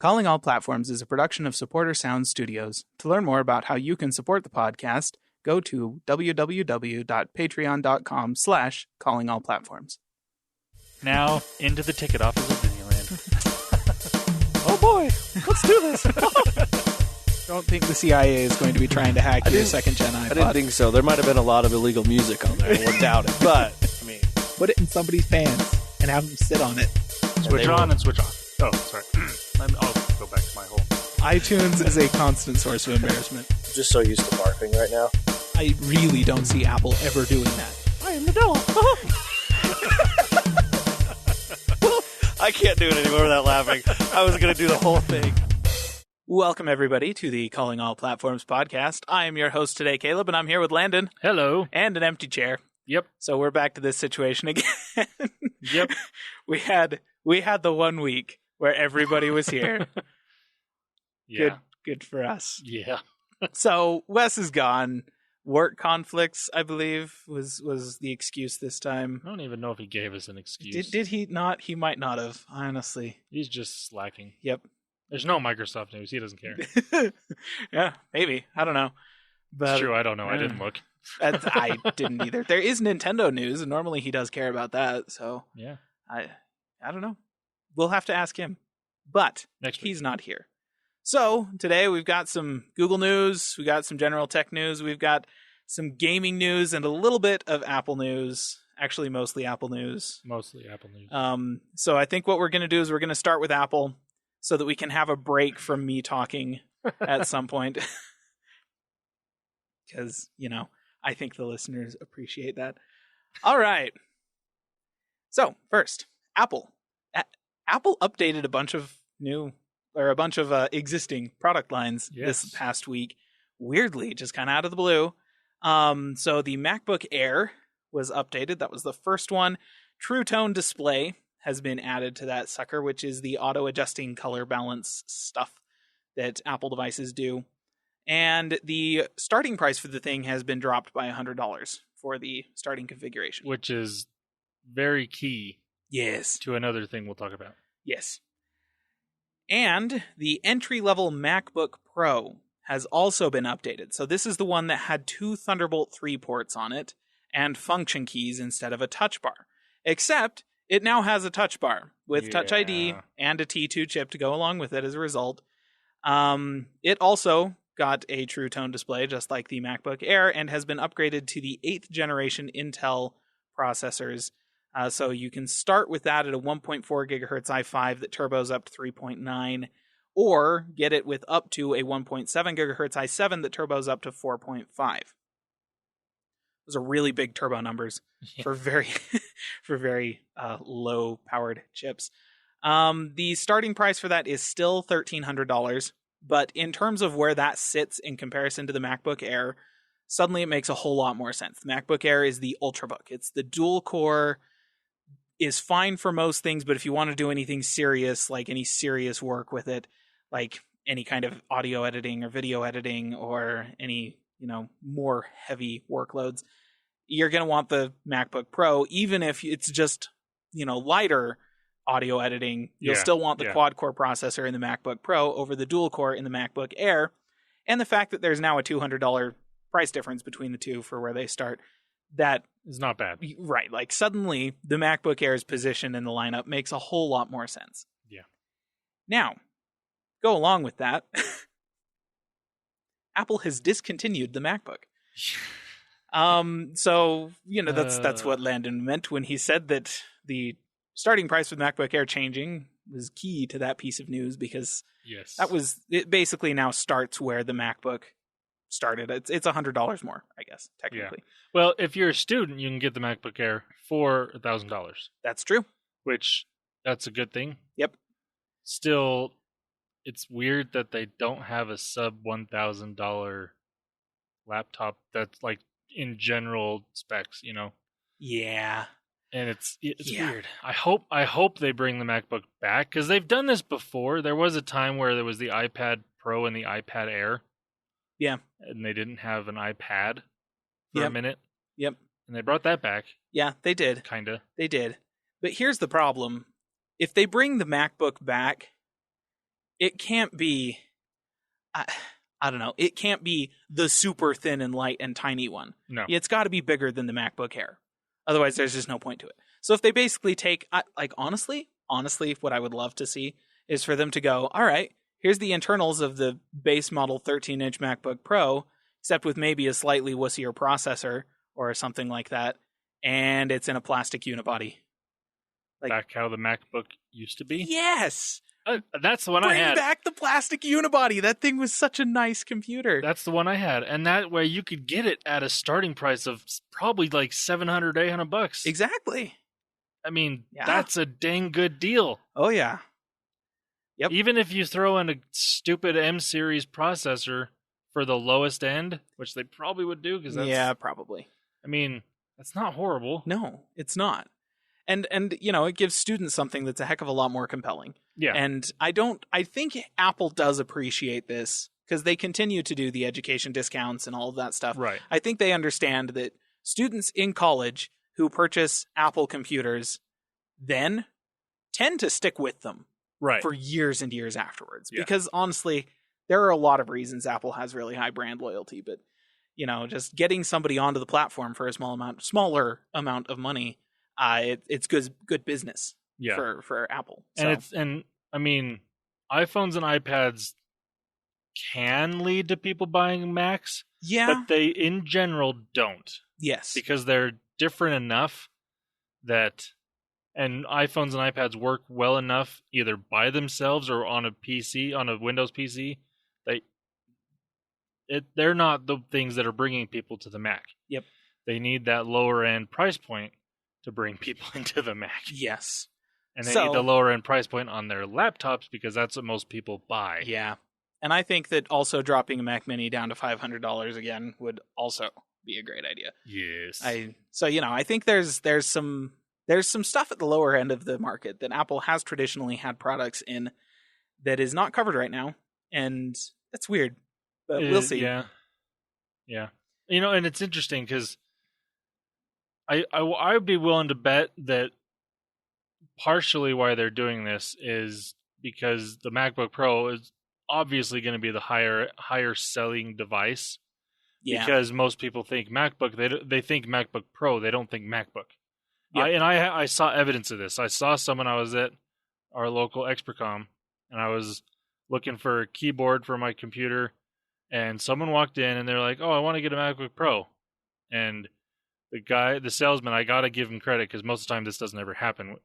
Calling All Platforms is a production of Supporter Sound Studios. To learn more about how you can support the podcast, go to www.patreon.com/callingallplatforms. Now, into the ticket office of Disneyland. Oh boy, let's do this. Don't think the CIA is going to be trying to hack your second-gen iPod. I didn't think so. There might have been a lot of illegal music on there. I wouldn't doubt it. But, I mean... Put it in somebody's pants and have them sit on it. Switch on and switch off. Oh, sorry. I'll go back to my hole. iTunes is a constant source of embarrassment. I'm just so used to barfing right now. I really don't see Apple ever doing that. I am the devil. I can't do it anymore without laughing. I was going to do the whole thing. Welcome, everybody, to the Calling All Platforms podcast. I am your host today, Caleb, and I'm here with Landon. Hello. And an empty chair. Yep. So we're back to this situation again. Yep. We had the 1 week where everybody was here. Yeah. Good for us. Yeah. So Wes is gone. Work conflicts, I believe, was the excuse this time. I don't even know if he gave us an excuse. Did he not? He might not have, honestly. He's just slacking. Yep. There's no Microsoft news. He doesn't care. Yeah, maybe. I don't know. But, it's true. I don't know. I didn't look. I didn't either. There is Nintendo news, and normally he does care about that. So yeah, I don't know. We'll have to ask him. But he's not here. So today we've got some Google news. We got some general tech news. We've got some gaming news and a little bit of Apple news. Actually, mostly Apple news. Mostly Apple news. So I think what we're going to do is we're going to start with Apple so that we can have a break from me talking at some point. Because, I think the listeners appreciate that. All right. So first, Apple. Apple updated a bunch of existing product lines this past week. Weirdly, just kind of out of the blue. So the MacBook Air was updated. That was the first one. True Tone display has been added to that sucker, which is the auto-adjusting color balance stuff that Apple devices do. And the starting price for the thing has been dropped by $100 for the starting configuration. Which is very key. Yes. To another thing we'll talk about. Yes. And the entry-level MacBook Pro has also been updated. So this is the one that had two Thunderbolt 3 ports on it and function keys instead of a touch bar. Except it now has a touch bar with Touch ID and a T2 chip to go along with it as a result. It also got a True Tone display just like the MacBook Air and has been upgraded to the 8th generation Intel processors. So you can start with that at a 1.4 gigahertz i5 that turbos up to 3.9, or get it with up to a 1.7 gigahertz i7 that turbos up to 4.5. Those are really big turbo numbers for very low powered chips. The starting price for that is still $1,300, but in terms of where that sits in comparison to the MacBook Air, suddenly it makes a whole lot more sense. The MacBook Air is the Ultrabook. It's the dual core, is fine for most things, but if you want to do anything serious, like any serious work with it, like any kind of audio editing or video editing or any, more heavy workloads, you're going to want the MacBook Pro. Even if it's just, lighter audio editing, you'll still want the quad-core processor in the MacBook Pro over the dual-core in the MacBook Air. And the fact that there's now a $200 price difference between the two for where they start, that is not bad. Right. Like suddenly the MacBook Air's position in the lineup makes a whole lot more sense. Yeah. Now, go along with that. Apple has discontinued the MacBook. So, that's what Landon meant when he said that the starting price for the MacBook Air changing was key to that piece of news, because it basically now starts where the MacBook started. It's $100 more, I guess, technically. Yeah. Well, if you're a student, you can get the MacBook Air for $1,000. That's true. That's a good thing. Yep. Still, it's weird that they don't have a sub $1,000 laptop that's like in general specs, Yeah. And it's weird. I hope they bring the MacBook back, because they've done this before. There was a time where there was the iPad Pro and the iPad Air. Yeah. And they didn't have an iPad for a minute. Yep. And they brought that back. Yeah, they did. Kinda. They did. But here's the problem. If they bring the MacBook back, it can't be. I don't know. It can't be the super thin and light and tiny one. No. It's got to be bigger than the MacBook Air. Otherwise, there's just no point to it. So if they basically take, like, honestly, what I would love to see is for them to go, all right, here's the internals of the base model 13-inch MacBook Pro, except with maybe a slightly wussier processor or something like that, and it's in a plastic unibody. Like, back how the MacBook used to be? Yes! That's the one I had. Bring back the plastic unibody. That thing was such a nice computer. That's the one I had. And that way you could get it at a starting price of probably like $700, $800. Exactly. I mean, that's a dang good deal. Oh, yeah. Yep. Even if you throw in a stupid M series processor for the lowest end, which they probably would do, because yeah, probably. I mean, that's not horrible. No, it's not. And you know, it gives students something that's a heck of a lot more compelling. Yeah. And I think Apple does appreciate this because they continue to do the education discounts and all of that stuff. Right. I think they understand that students in college who purchase Apple computers then tend to stick with them for years and years afterwards. Yeah. Because honestly, there are a lot of reasons Apple has really high brand loyalty, but you know, just getting somebody onto the platform for a smaller amount of money, it's good business for Apple. So. And I mean, iPhones and iPads can lead to people buying Macs, but they in general don't. Yes, because they're different enough that, and iPhones and iPads work well enough either by themselves or on a PC, on a Windows PC. They're not the things that are bringing people to the Mac. Yep, they need that lower end price point to bring people into the Mac. Yes. And they need the lower end price point on their laptops because that's what most people buy. Yeah. And I think that also dropping a Mac Mini down to $500 again would also be a great idea. Yes. So you know, I think there's some stuff at the lower end of the market that Apple has traditionally had products in that is not covered right now, and that's weird. But we'll see. Yeah. Yeah. You know, and it's interesting because I would be willing to bet that partially why they're doing this is because the MacBook Pro is obviously going to be the higher selling device. Yeah. Because most people think MacBook, they think MacBook Pro, they don't think MacBook. Yep. I saw evidence of this. I saw someone, I was at our local Expercom, and I was looking for a keyboard for my computer, and someone walked in and they're like, "Oh, I want to get a MacBook Pro." And the salesman, I got to give him credit because most of the time this doesn't ever happen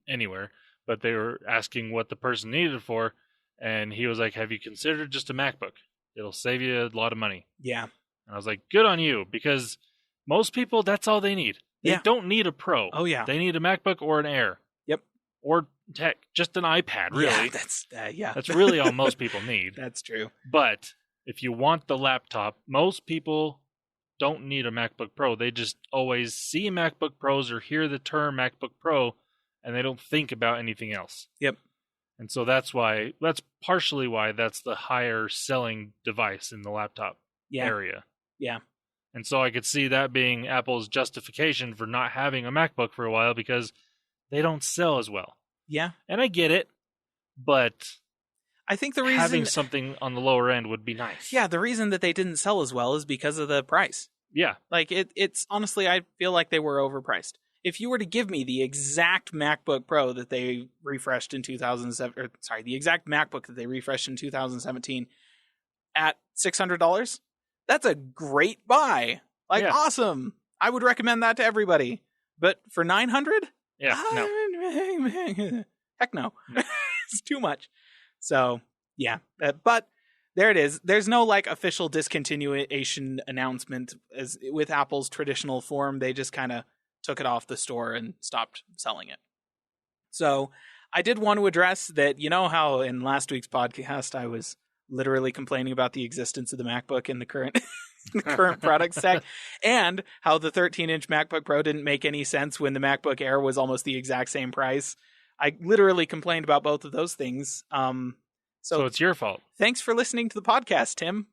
anywhere, but they were asking what the person needed it for, and he was like, "Have you considered just a MacBook? It'll save you a lot of money." Yeah. And I was like, good on you, because most people, that's all they need. They don't need a Pro. Oh, yeah. They need a MacBook or an Air. Yep. Or just an iPad, really. Yeah, that's really all most people need. That's true. But if you want the laptop, most people don't need a MacBook Pro. They just always see MacBook Pros or hear the term MacBook Pro, and they don't think about anything else. Yep. And so that's partially why that's the higher selling device in the laptop area. Yeah. And so I could see that being Apple's justification for not having a MacBook for a while because they don't sell as well. Yeah. And I get it, but I think the reason having something on the lower end would be nice. Yeah, the reason that they didn't sell as well is because of the price. Yeah. Like it's honestly, I feel like they were overpriced. If you were to give me the exact MacBook Pro that they refreshed in 2007, the exact MacBook that they refreshed in 2017 at $600, that's a great buy. Like, awesome. I would recommend that to everybody. But for $900? Yeah, no. Heck no. It's too much. So, yeah. But there it is. There's no, like, official discontinuation announcement as with Apple's traditional form. They just kind of took it off the store and stopped selling it. So, I did want to address that, you know how in last week's podcast I was literally complaining about the existence of the MacBook in the current product stack, and how the 13-inch MacBook Pro didn't make any sense when the MacBook Air was almost the exact same price. I literally complained about both of those things. So it's your fault. Thanks for listening to the podcast, Tim.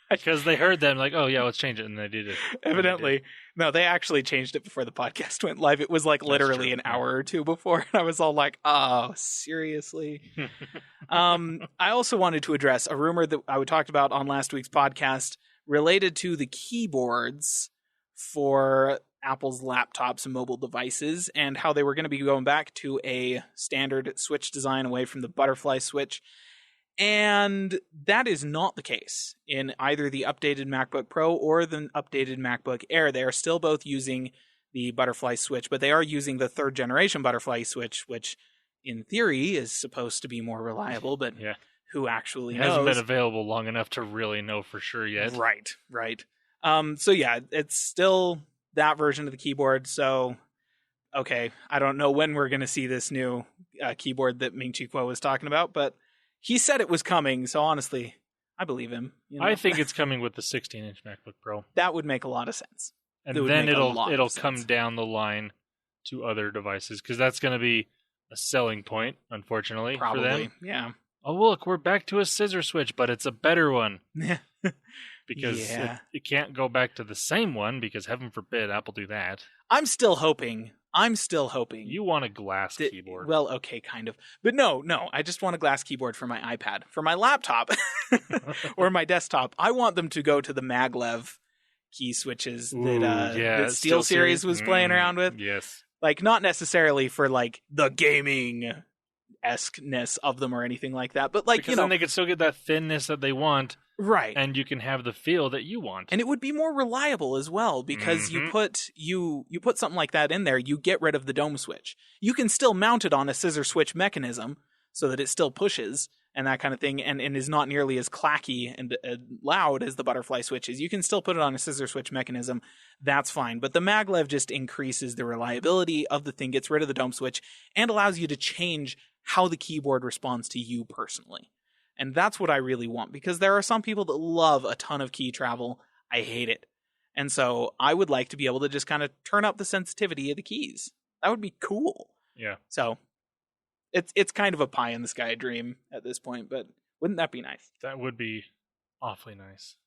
Because they heard them like, oh yeah, let's change it, and they did it. Evidently. No, they actually changed it before the podcast went live. It was like literally an hour or two before, and I was all like, oh, seriously? I also wanted to address a rumor that I talked about on last week's podcast related to the keyboards for Apple's laptops and mobile devices, and how they were going to be going back to a standard switch design away from the butterfly switch. And that is not the case in either the updated MacBook Pro or the updated MacBook Air. They are still both using the butterfly switch, but they are using the third generation butterfly switch, which in theory is supposed to be more reliable, but who actually knows? It hasn't been available long enough to really know for sure yet. Right. So yeah, it's still that version of the keyboard. So, okay, I don't know when we're going to see this new keyboard that Ming-Chi Kuo was talking about, but he said it was coming, so honestly, I believe him. You know? I think it's coming with the 16-inch MacBook Pro. That would make a lot of sense. And then it'll come down the line to other devices, because that's going to be a selling point, unfortunately, for them. Yeah. Oh, look, we're back to a scissor switch, but it's a better one. Because it can't go back to the same one, because heaven forbid Apple do that. I'm still hoping. You want a glass keyboard. Well, okay, kind of. But no, I just want a glass keyboard for my iPad. For my laptop or my desktop, I want them to go to the maglev key switches that SteelSeries was playing around with. Yes. Like, not necessarily for, like, the gaming-esque-ness of them or anything like that, but, like, because then they could still get that thinness that they want. Right. And you can have the feel that you want. And it would be more reliable as well, because you put something like that in there, you get rid of the dome switch. You can still mount it on a scissor switch mechanism so that it still pushes and that kind of thing, and is not nearly as clacky and loud as the butterfly switch is. You can still put it on a scissor switch mechanism. That's fine. But the maglev just increases the reliability of the thing, gets rid of the dome switch, and allows you to change how the keyboard responds to you personally. And that's what I really want, because there are some people that love a ton of key travel. I hate it. And so I would like to be able to just kind of turn up the sensitivity of the keys. That would be cool. Yeah. So it's kind of a pie in the sky dream at this point, but wouldn't that be nice? That would be awfully nice.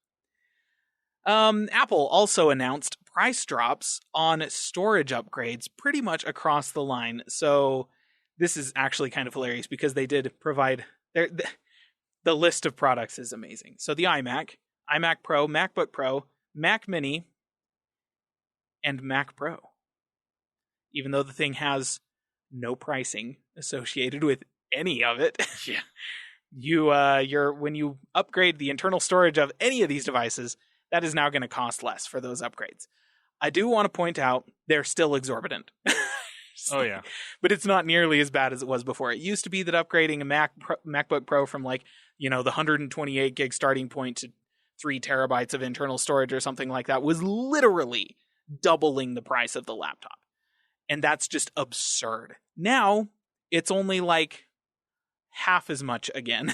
Apple also announced price drops on storage upgrades pretty much across the line. So this is actually kind of hilarious, because they did provide the list of products is amazing. So the iMac Pro, MacBook Pro, Mac Mini, and Mac Pro. Even though the thing has no pricing associated with any of it. Yeah. When you upgrade the internal storage of any of these devices, that is now going to cost less for those upgrades. I do want to point out they're still exorbitant. Oh yeah. But it's not nearly as bad as it was before. It used to be that upgrading a MacBook Pro from the 128 gig starting point to 3 terabytes of internal storage or something like that was literally doubling the price of the laptop. And that's just absurd. Now it's only like half as much again.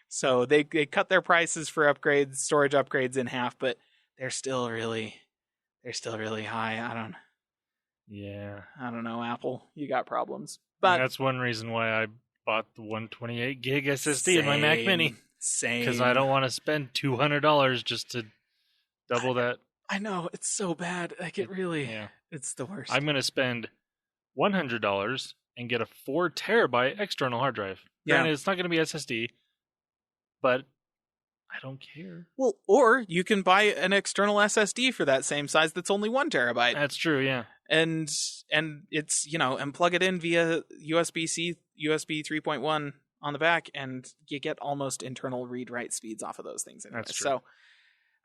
So they cut their prices for upgrades, storage upgrades in half, but they're still really high. I don't know, Apple. You got problems. But and that's one reason why I bought the 128 gig SSD in my Mac Mini. Same. Because I don't want to spend $200 just to double that. I know, it's so bad. Like, it really, it's the worst. I'm going to spend $100 and get a 4 terabyte external hard drive. Granted, it's not going to be SSD, but I don't care. Well, or you can buy an external SSD for that same size that's only 1 terabyte. That's true, yeah. And it's, and plug it in via USB-C, USB 3.1 on the back, and you get almost internal read-write speeds off of those things anyway. That's true. So,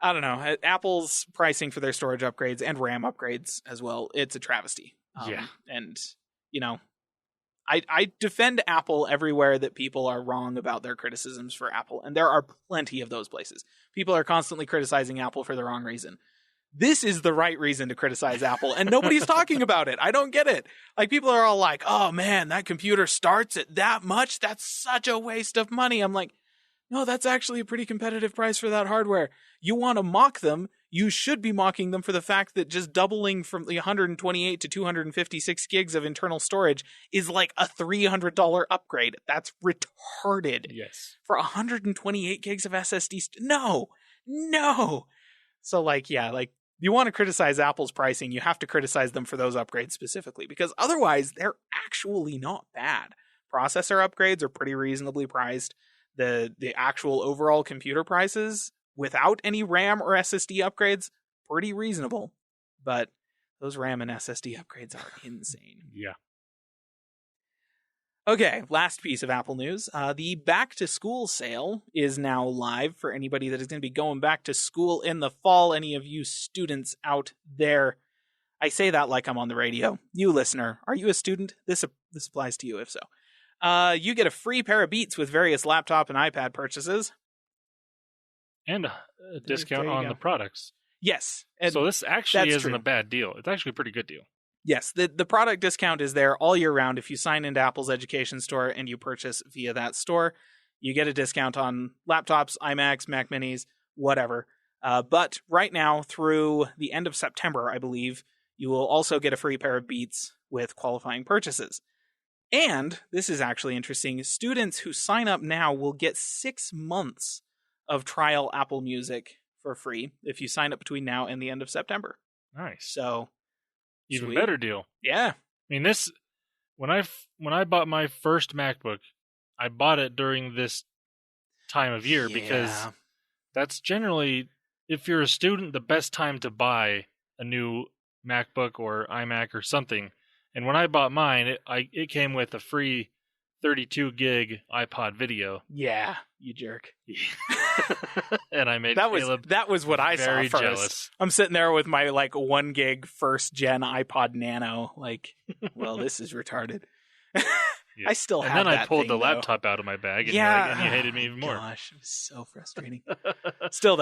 I don't know. Apple's pricing for their storage upgrades and RAM upgrades as well, it's a travesty. And, I defend Apple everywhere that people are wrong about their criticisms for Apple, and there are plenty of those places. People are constantly criticizing Apple for the wrong reason. This is the right reason to criticize Apple, and nobody's talking about it. I don't get it. Like, people are all like, oh man, that computer starts at that much? That's such a waste of money. I'm like, no, that's actually a pretty competitive price for that hardware. You want to mock them, you should be mocking them for the fact that just doubling from the 128 to 256 gigs of internal storage is like a $300 upgrade. That's retarded. Yes. For 128 gigs of SSD. No, No. So like, yeah, like you want to criticize Apple's pricing, you have to criticize them for those upgrades specifically, because otherwise they're actually not bad. Processor upgrades are pretty reasonably priced. The actual overall computer prices without any RAM or SSD upgrades, pretty reasonable. But those RAM and SSD upgrades are insane. Yeah. Okay, last piece of Apple news. The back to school sale is now live for anybody that is going to be going back to school in the fall. Any of you students out there. I say that like I'm on the radio. You listener, are you a student? This applies to you if so. You get a free pair of Beats with various laptop and iPad purchases. And a discount on the products. Yes. So this actually isn't true. a bad deal. It's actually a pretty good deal. Yes, the product discount is there all year round. If you sign into Apple's education store and you purchase via that store, you get a discount on laptops, iMacs, Mac Minis, whatever. But right now, through the end of September, I believe, you will also get a free pair of Beats with qualifying purchases. And, this is actually interesting, students who sign up now will get 6 months of trial Apple Music for free if you sign up between now and the end of September. Nice. So, even sweet. better deal. Yeah. I mean, this when I bought my first MacBook, I bought it during this time of year because that's generally, if you're a student, the best time to buy a new MacBook or iMac or something. And when I bought mine, it came with a free 32 gig iPod video. Yeah, you jerk. And I made that Caleb was what I saw very first. jealous. I'm sitting there with my like 1 gig first gen iPod Nano. Like, well, this is retarded. Yeah. I still have that. And then I pulled thing, the though. laptop out of my bag, and, yeah, you hated me even more. Gosh, it was so frustrating. Still,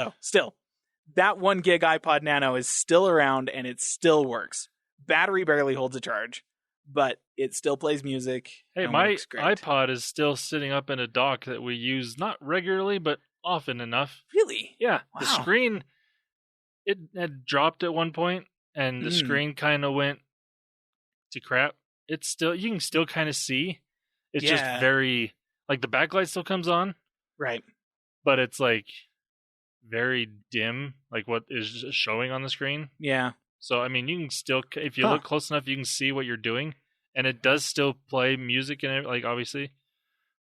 that 1 gig iPod Nano is still around, and it still works. Battery barely holds a charge, but it still plays music. Hey, and my works great. iPod is still sitting up in a dock that we use not regularly, but often enough. Really? Yeah. Wow. The screen, it had dropped at one point, and the screen kind of went to crap. It's still, you can still kind of see. It's just very, like the backlight still comes on. Right. But it's like very dim, like what is showing on the screen. Yeah. So, I mean, you can still, if you look close enough, you can see what you're doing. And it does still play music in it, like, obviously.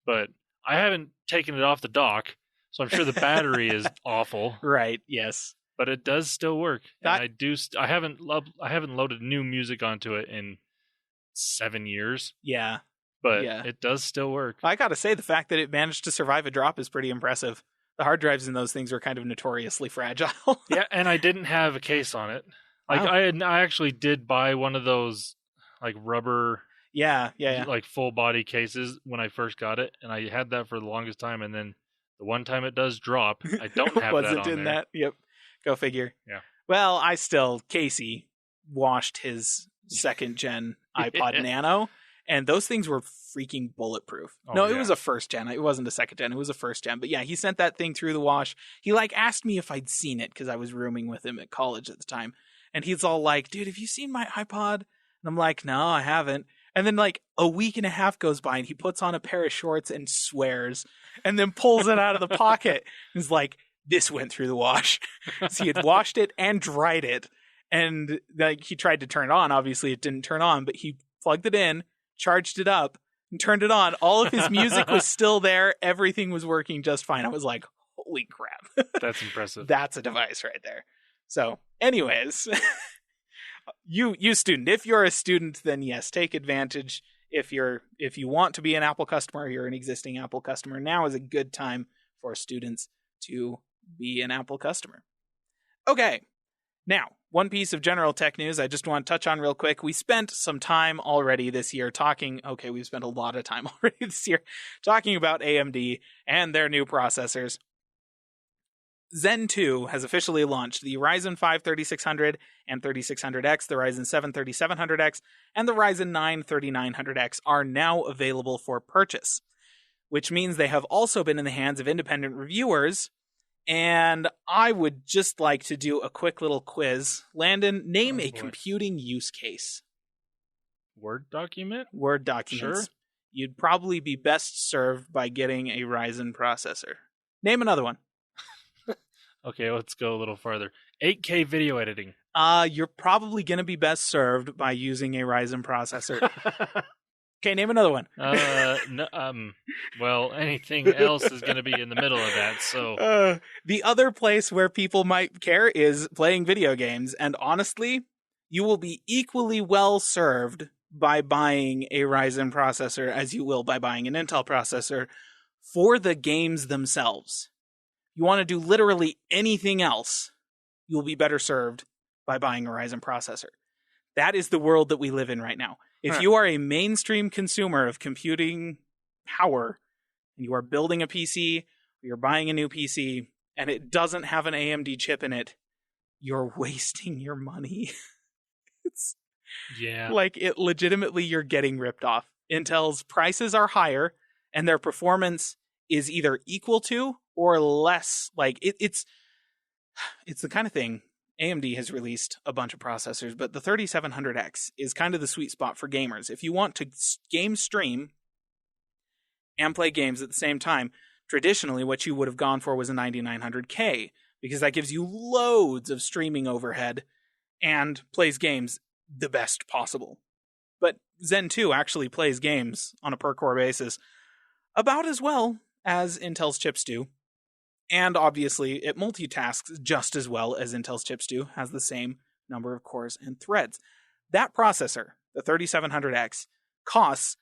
But I haven't taken it off the dock, so I'm sure the battery is awful. Right, yes. But it does still work. And I haven't loaded new music onto it in 7 years. Yeah. But it does still work. I gotta say, the fact that it managed to survive a drop is pretty impressive. The hard drives in those things are kind of notoriously fragile. Yeah, and I didn't have a case on it. Like, I actually did buy one of those, like, rubber, like, full body cases when I first got it, and I had that for the longest time, and then the one time it does drop, I don't have Wasn't that on in there. that? Yep. Go figure. Yeah. Well, Casey washed his second gen iPod Nano, and those things were freaking bulletproof. It was a first gen. It wasn't a second gen. It was a first gen. But yeah, he sent that thing through the wash. He like asked me if I'd seen it because I was rooming with him at college at the time. And he's all like, dude, have you seen my iPod? And I'm like, no, I haven't. And then like a week and a half goes by and he puts on a pair of shorts and swears and then pulls it out of the pocket. And is like, this went through the wash. So he had washed it and dried it. And like he tried to turn it on. Obviously it didn't turn on, but he plugged it in, charged it up, and turned it on. All of his music was still there. Everything was working just fine. I was like, holy crap. That's impressive. That's a device right there. So, anyways, you student, if you're a student, then yes, take advantage. If you want to be an Apple customer, you're an existing Apple customer, now is a good time for students to be an Apple customer. Okay. Now, one piece of general tech news I just want to touch on real quick. We spent some time already this year we've spent a lot of time already this year talking about AMD and their new processors. Zen 2 has officially launched. The Ryzen 5 3600 and 3600X, the Ryzen 7 3700X, and the Ryzen 9 3900X are now available for purchase, which means they have also been in the hands of independent reviewers. And I would just like to do a quick little quiz. Landon, name a computing use case. Word document? Word documents. Sure. You'd probably be best served by getting a Ryzen processor. Name another one. Okay, let's go a little farther. 8K video editing. You're probably going to be best served by using a Ryzen processor. Okay, name another one. No, well, anything else is going to be in the middle of that. So the other place where people might care is playing video games, and honestly, you will be equally well served by buying a Ryzen processor as you will by buying an Intel processor for the games themselves. You want to do literally anything else, you'll be better served by buying a Ryzen processor. That is the world that we live in right now. If you are a mainstream consumer of computing power, and you are building a PC, or you're buying a new PC, and it doesn't have an AMD chip in it, you're wasting your money. It's like it legitimately, you're getting ripped off. Intel's prices are higher, and their performance is either equal to or less. Like it's the kind of thing. AMD has released a bunch of processors, but the 3700X is kind of the sweet spot for gamers. If you want to game stream and play games at the same time, traditionally what you would have gone for was a 9900K, because that gives you loads of streaming overhead and plays games the best possible. But Zen 2 actually plays games on a per-core basis about as well as Intel's chips do. And obviously, it multitasks just as well as Intel's chips do, has the same number of cores and threads. That processor, the 3700X, costs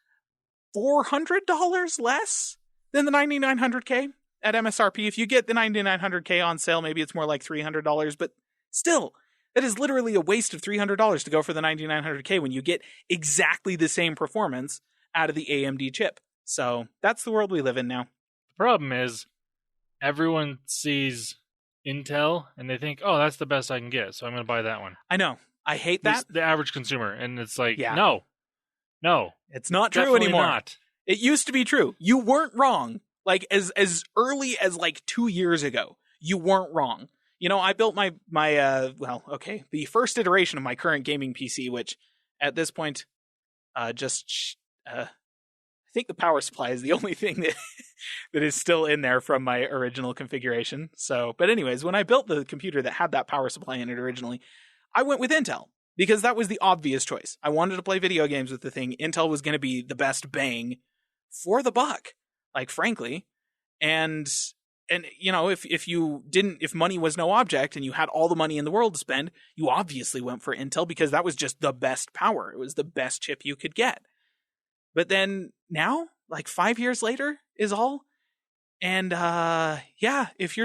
$400 less than the 9900K at MSRP. If you get the 9900K on sale, maybe it's more like $300, but still, that is literally a waste of $300 to go for the 9900K when you get exactly the same performance out of the AMD chip. So that's the world we live in now. The problem is, everyone sees Intel and they think, oh, that's the best I can get, so I'm going to buy that one. I know. I hate that. The average consumer. And it's like, no. It's not true anymore. Not. It used to be true. You weren't wrong. Like, as early as, like, 2 years ago, you weren't wrong. You know, I built the first iteration of my current gaming PC, which, at this point, I think the power supply is the only thing that is still in there from my original configuration. So, but anyways, when I built the computer that had that power supply in it originally, I went with Intel because that was the obvious choice. I wanted to play video games with the thing. Intel was going to be the best bang for the buck, like, frankly. And you know, if money was no object and you had all the money in the world to spend, you obviously went for Intel because that was just the best power. It was the best chip you could get. But then now, like 5 years later is all. And if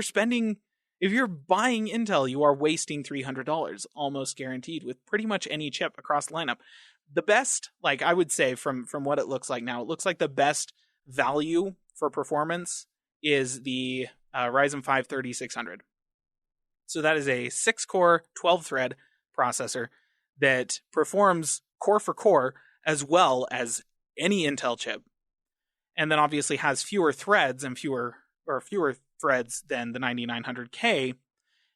you're buying Intel, you are wasting $300 almost guaranteed with pretty much any chip across the lineup. The best, like I would say from what it looks like now, it looks like the best value for performance is the Ryzen 5 3600. So that is a 6-core, 12-thread processor that performs core for core as well as any Intel chip, and then obviously has fewer threads and fewer threads than the 9900K,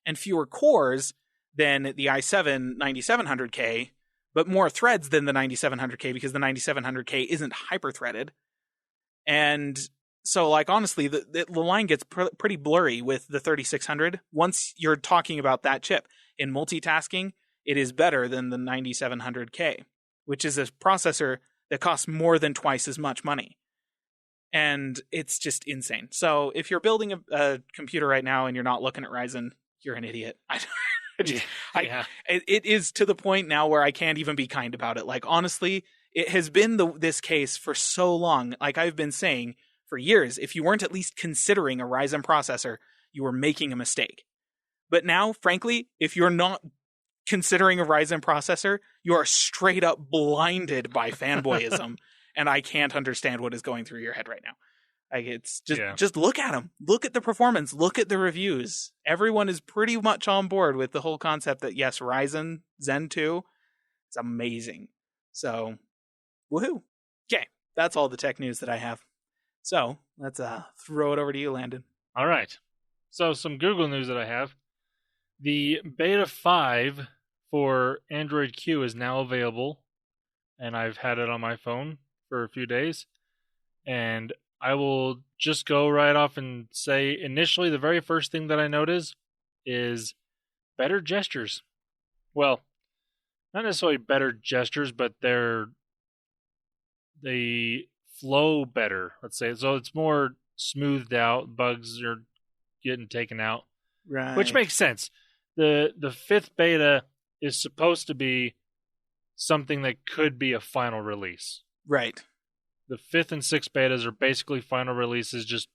and fewer cores than the i7 9700K, but more threads than the 9700K because the 9700K isn't hyper-threaded. And so, like, honestly, the line gets pretty blurry with the 3600 once you're talking about that chip. In multitasking, it is better than the 9700K, which is a processor that costs more than twice as much money. And it's just insane. So if you're building a computer right now and you're not looking at Ryzen, you're an idiot. It is to the point now where I can't even be kind about it. Like, honestly, it has been this case for so long. Like I've been saying for years, if you weren't at least considering a Ryzen processor, you were making a mistake. But now, frankly, if you're not considering a Ryzen processor, you are straight up blinded by fanboyism, and I can't understand what is going through your head right now. Like, it's just look at them, look at the performance, look at the reviews. Everyone is pretty much on board with the whole concept that yes, Ryzen Zen 2, it's amazing. So, woohoo! Okay, that's all the tech news that I have. So let's throw it over to you, Landon. All right. So some Google news that I have: the Beta 5 for Android Q is now available, and I've had it on my phone for a few days. And I will just go right off and say, initially, the very first thing that I noticed is better gestures. Well, not necessarily better gestures, but they flow better, let's say. So it's more smoothed out. Bugs are getting taken out, Right. which makes sense. The 5th beta is supposed to be something that could be a final release. Right. The 5th and 6th betas are basically final releases, just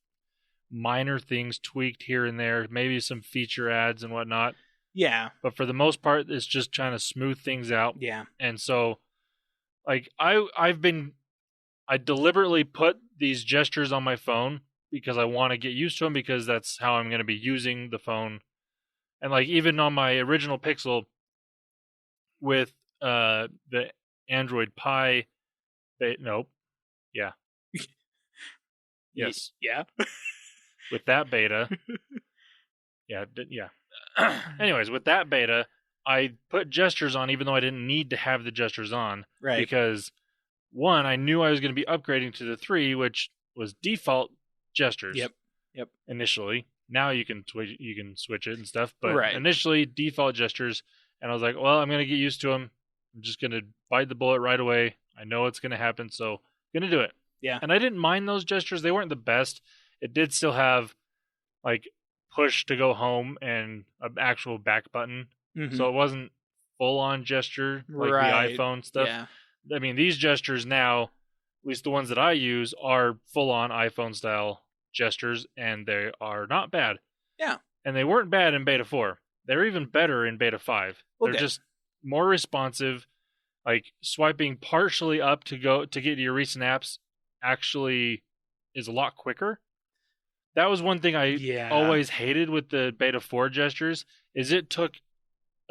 minor things tweaked here and there, maybe some feature adds and whatnot. Yeah. But for the most part, it's just trying to smooth things out. Yeah. And so, like, I deliberately put these gestures on my phone because I want to get used to them, because that's how I'm going to be using the phone. And like, even on my original Pixel with the Android Pie, nope, yeah, yes, Yeah. with that beta, yeah. Anyways, with that beta, I put gestures on even though I didn't need to have the gestures on, Right. because one, I knew I was going to be upgrading to the 3, which was default gestures. Yep. Initially, now you can switch it and stuff, but Right. initially default gestures, and I was like, well, I'm going to get used to them. I'm just going to bite the bullet right away. I know it's going to happen, so I'm going to do it. Yeah. And I didn't mind those gestures. They weren't the best. It did still have like push to go home and an actual back button. Mhm. So it wasn't full on gesture like Right. the iPhone stuff. Yeah. I mean, these gestures now, at least the ones that I use, are full on iPhone style gestures, and they are not bad. Yeah. And they weren't bad in beta 4. They're even better in beta 5. Okay. They're just more responsive. Like, swiping partially up to get to your recent apps actually is a lot quicker. That was one thing I always hated with the beta 4 gestures, is it took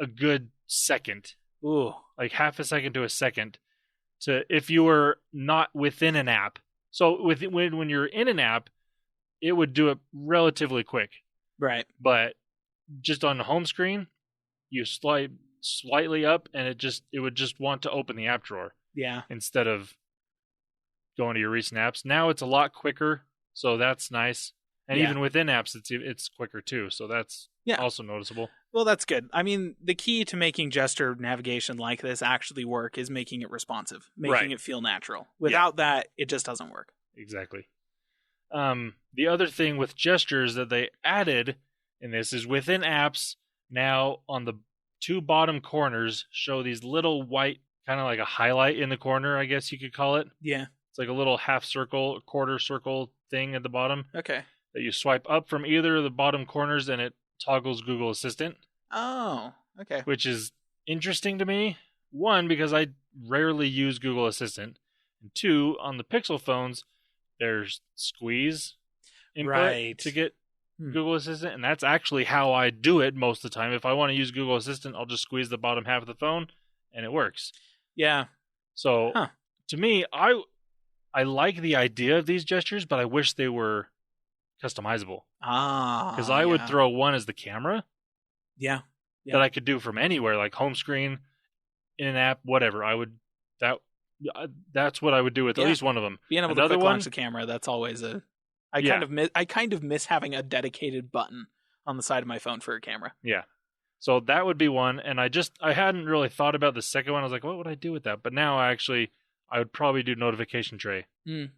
a good second, Ooh. like half a second to a second, to, if you were not within an app. So when you're in an app, it would do it relatively quick. Right. But just on the home screen, you slide slightly up, and it would just want to open the app drawer Yeah. instead of going to your recent apps. Now it's a lot quicker, so that's nice. And Yeah. even within apps, it's quicker too, so that's also noticeable. Well, that's good. I mean, the key to making gesture navigation like this actually work is making it responsive, making it feel natural. Without that, it just doesn't work. Exactly. The other thing with gestures that they added in this is within apps, now on the 2 bottom corners show these little white, kind of like a highlight in the corner, I guess you could call it. Yeah. It's like a little half circle, quarter circle thing at the bottom Okay. that you swipe up from either of the bottom corners, and it toggles Google Assistant. Oh, okay. Which is interesting to me. One, because I rarely use Google Assistant. And 2, on the Pixel phones, there's squeeze input to get Google Assistant, and that's actually how I do it most of the time. If I want to use Google Assistant, I'll just squeeze the bottom half of the phone, and it works. Yeah. So, to me, I like the idea of these gestures, but I wish they were customizable. Because I would throw one as the camera. Yeah. That I could do from anywhere, like home screen, in an app, whatever. That's what I would do with at least one of them. Being able Another to quick one, launch the camera, that's always I kind of miss having a dedicated button on the side of my phone for a camera. Yeah. So that would be one, and I hadn't really thought about the second one. I was like, what would I do with that? But now I would probably do notification tray.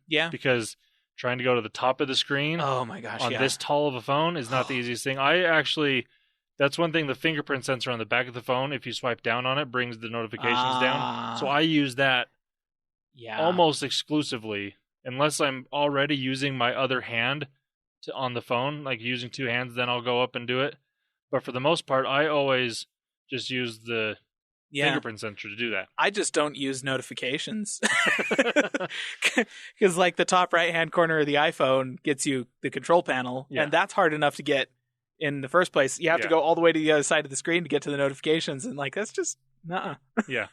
Yeah. Because trying to go to the top of the screen oh my gosh, on this tall of a phone is not the easiest thing. That's one thing, the fingerprint sensor on the back of the phone, if you swipe down on it, brings the notifications down. So I use that almost exclusively, unless I'm already using my other hand on the phone, like using 2 hands, then I'll go up and do it. But for the most part, I always just use the fingerprint sensor to do that. I just don't use notifications. Because like the top right-hand corner of the iPhone gets you the control panel, and that's hard enough to get in the first place. You have to go all the way to the other side of the screen to get to the notifications, and like that's just Yeah.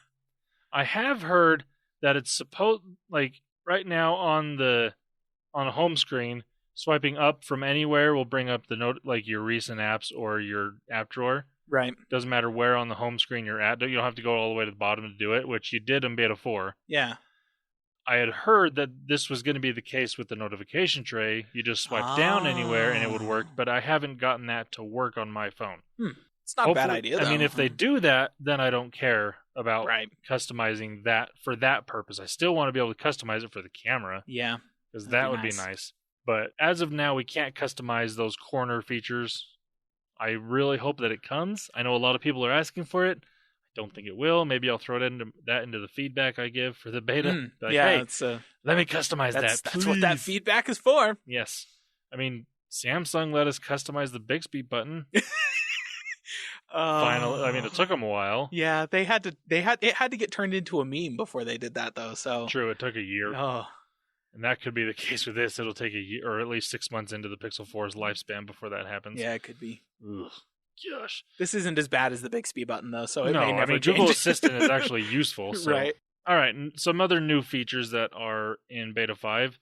I have heard that it's supposed, like right now on a home screen, swiping up from anywhere will bring up the note, like your recent apps or your app drawer. Right. Doesn't matter where on the home screen you're at. You don't have to go all the way to the bottom to do it, which you did in beta 4. Yeah. I had heard that this was going to be the case with the notification tray. You just swipe down anywhere and it would work, but I haven't gotten that to work on my phone. It's not a bad idea, though. I mean, if they do that, then I don't care about Right. customizing that for that purpose. I still want to be able to customize it for the camera. Yeah. Because That'd that be would nice. be nice. But as of now, we can't customize those corner features. I really hope that it comes. I know a lot of people are asking for it. I don't think it will. Maybe I'll throw it into the feedback I give for the beta. Like, yeah, hey, let me customize that. That's what that please." feedback is for. Yes. I mean, Samsung let us customize the Bixby button. Finally, I mean, it took them a while. Yeah, it had to get turned into a meme before they did that, though. So True, it took a year. Oh, And that could be the case with this. It'll take a year, or at least 6 months into the Pixel 4's lifespan before that happens. yeah, it could be. Ugh. Gosh. This isn't as bad as the Bixby button, though, so it No, may never I mean, change. Google Assistant is actually useful. So. Right. All right, and some other new features that are in Beta 5.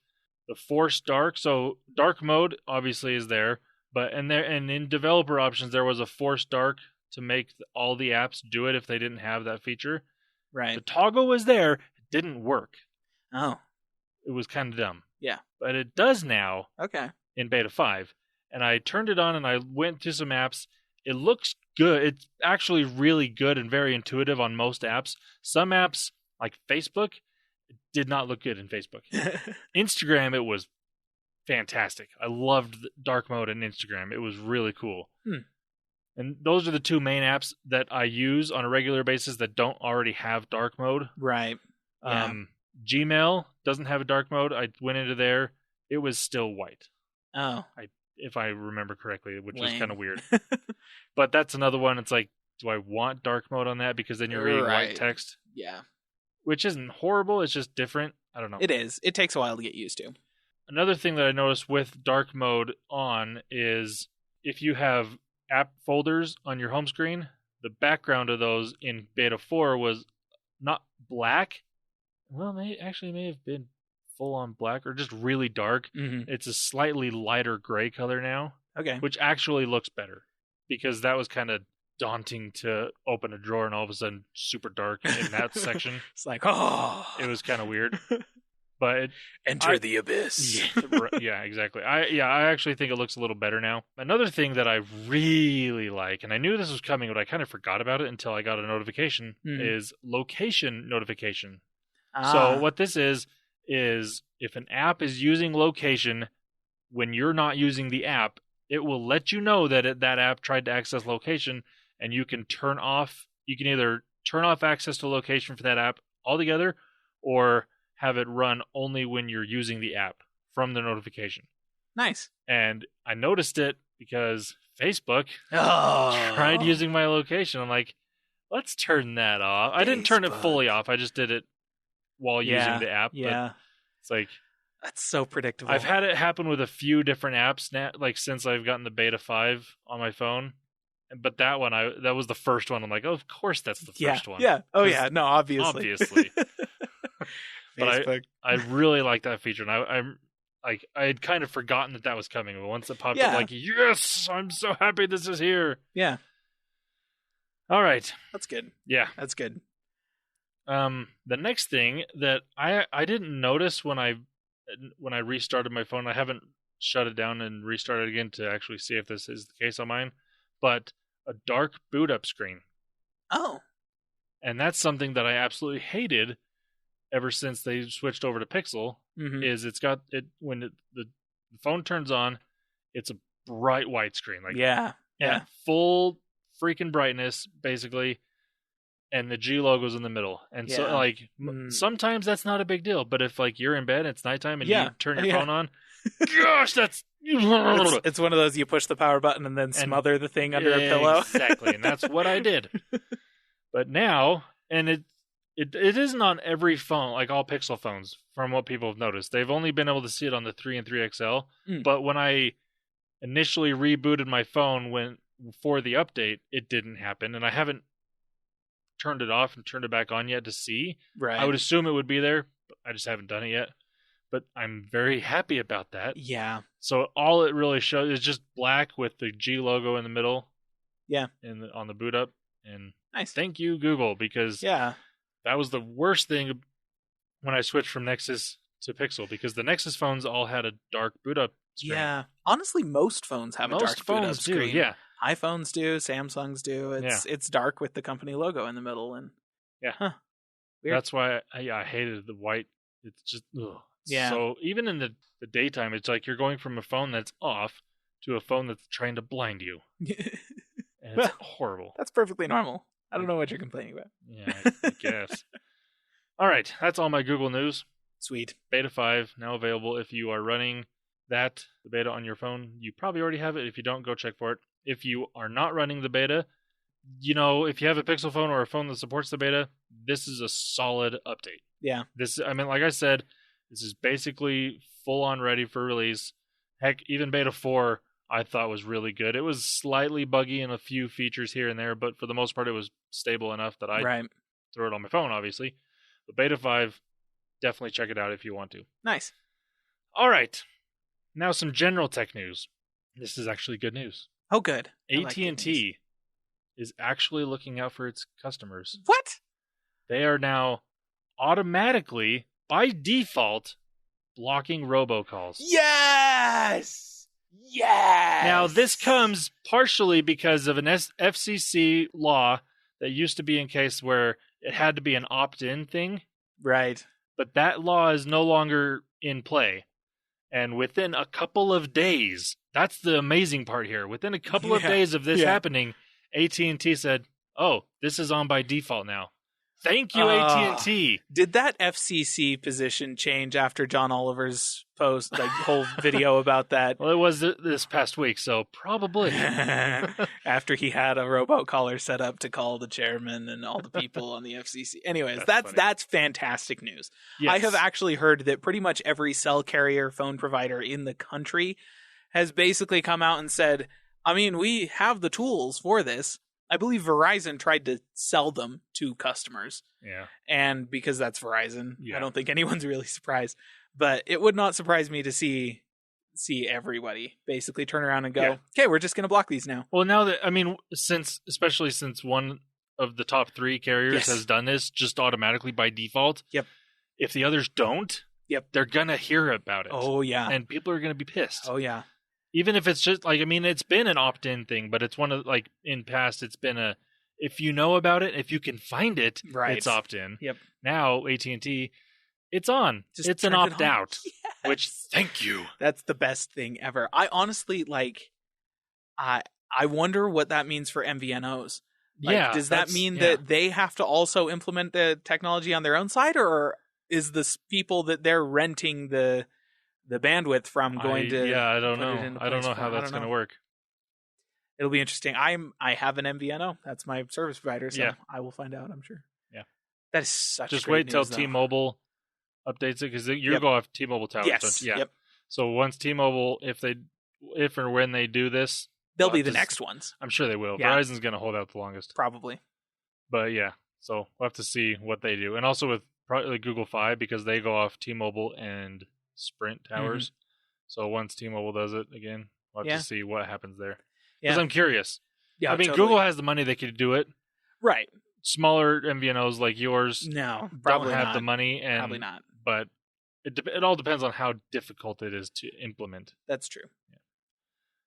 The Force Dark. So dark mode obviously is there, but and in developer options there was a Force Dark to make all the apps do it if they didn't have that feature. Right. The toggle was there, it didn't work. Oh. It was kind of dumb. Yeah. But it does now Okay. in Beta 5. And I turned it on and I went to some apps. It looks good. It's actually really good and very intuitive on most apps. Some apps, like Facebook, did not look good in Facebook. Instagram, it was fantastic. I loved dark mode in Instagram. It was really cool. And those are the two main apps that I use on a regular basis that don't already have dark mode. Right. Yeah. Gmail doesn't have a dark mode. I went into there. It was still white. Oh. If I remember correctly, which was Lame. kind of weird. But that's another one. It's like, do I want dark mode on that? Because then you're reading white text. Yeah. Which isn't horrible. It's just different. I don't know. It is. It takes a while to get used to. Another thing that I noticed with dark mode on is if you have app folders on your home screen, the background of those in Beta 4 was not black. Well, may have been full on black or just really dark. Mm-hmm. It's a slightly lighter gray color now, Okay. which actually looks better because that was kind of daunting to open a drawer and all of a sudden super dark in that section. It's like, oh. It was kind of weird. But Enter the abyss. yeah, exactly. I actually think it looks a little better now. Another thing that I really like, and I knew this was coming, but I kind of forgot about it until I got a notification, is location notification. So what this is if an app is using location when you're not using the app, it will let you know that that app tried to access location, and you can either turn off access to location for that app altogether, or have it run only when you're using the app from the notification. Nice. And I noticed it because Facebook Oh. tried using my location. I'm like, let's turn that off. I didn't turn it fully off. I just did it while using the app. Yeah. But it's like, that's so predictable. I've had it happen with a few different apps now, like since I've gotten the Beta 5 on my phone. But that one, that was the first one. I'm like, oh, of course that's the first one. Yeah. Oh, yeah. No, obviously. But I really like that feature, and I'm like, I had kind of forgotten that was coming, but once it popped up, like, yes, I'm so happy this is here. Yeah. All right. That's good. Yeah. That's good. The next thing that I didn't notice when I restarted my phone, I haven't shut it down and restarted again to actually see if this is the case on mine, but a dark boot up screen. Oh. And that's something that I absolutely hated ever since they switched over to Pixel. Is it's got it when the phone turns on, it's a bright white screen, like yeah, full freaking brightness basically, and the G logo's in the middle. And so like sometimes that's not a big deal, but if like you're in bed, it's nighttime, and you turn your phone on, gosh, that's it's one of those you push the power button and then smother the thing under a pillow. Exactly, and that's what I did. But now, and it isn't on every phone, like all Pixel phones, from what people have noticed. They've only been able to see it on the 3 and 3XL. But when I initially rebooted my phone for the update, it didn't happen. And I haven't turned it off and turned it back on yet to see. Right. I would assume it would be there, but I just haven't done it yet. But I'm very happy about that. Yeah. So all it really shows is just black with the G logo in the middle. Yeah. On the boot up. And nice. Thank you, Google, because that was the worst thing when I switched from Nexus to Pixel, because the Nexus phones all had a dark boot up screen. Yeah. Honestly, most phones have a dark boot up screen. Yeah. iPhones do, Samsungs do. It's dark with the company logo in the middle, and yeah, weird. That's why I hated the white. It's just Yeah. So even in the daytime, it's like you're going from a phone that's off to a phone that's trying to blind you, and it's horrible. That's perfectly normal. I don't know what you're complaining about. Yeah, I guess. All right, that's all my Google news. Sweet. Beta 5 now available. If you are running the beta on your phone, you probably already have it. If you don't, go check for it. If you are not running the beta, if you have a Pixel phone or a phone that supports the beta, this is a solid update. Yeah. Like I said, this is basically full on ready for release. Heck, even beta 4 I thought was really good. It was slightly buggy in a few features here and there, but for the most part it was stable enough that I throw it on my phone, obviously. But beta 5, definitely check it out if you want to. Nice. All right. Now some general tech news. This is actually good news. Oh, good. AT&T is actually looking out for its customers. What? They are now automatically, by default, blocking robocalls. Yes! Yes! Now, this comes partially because of an FCC law that used to be in case where it had to be an opt-in thing. Right. But that law is no longer in play. And within a couple of days, that's the amazing part here. Within a couple of days of this happening, AT&T said, "Oh, this is on by default now." Thank you, AT&T. Did that FCC position change after John Oliver's post, whole video about that? Well, it was this past week, so probably. After he had a robocaller set up to call the chairman and all the people on the FCC. Anyways, that's fantastic news. Yes. I have actually heard that pretty much every cell carrier phone provider in the country has basically come out and said, I mean, we have the tools for this. I believe Verizon tried to sell them to customers. Yeah. And because that's Verizon, I don't think anyone's really surprised. But it would not surprise me to see everybody basically turn around and go, okay, we're just going to block these now. Well, now that, especially since one of the top 3 carriers has done this just automatically by default. Yep. If the others don't, they're going to hear about it. Oh, yeah. And people are going to be pissed. Oh, yeah. Even if it's just it's been an opt-in thing, but it's one of in past, it's been if you know about it, if you can find it, it's opt-in. Yep. Now AT&T, it's on. It's an opt-out, which thank you. That's the best thing ever. I honestly I wonder what that means for MVNOs. Does that mean that they have to also implement the technology on their own side, or is this people that they're renting the bandwidth from going to? I don't know. I don't know how that's going to work. It'll be interesting. I have an MVNO. That's my service provider, so I will find out, I'm sure. Yeah. That is such Just great wait till news, T-Mobile updates it, because you go off T-Mobile towers. Yes. Yep. So once T-Mobile, if or when they do this, they'll be the next ones. I'm sure they will. Yeah. Verizon's going to hold out the longest. Probably. But yeah, so we'll have to see what they do. And also with probably Google Fi, because they go off T-Mobile and Sprint towers. Mm-hmm. So once T-Mobile does it again, we'll have to see what happens there. Because I'm curious. Yeah, totally. Google has the money; they could do it. Right. Smaller MVNOs like yours, don't have the money, and probably not. But it all depends on how difficult it is to implement. That's true. Yeah.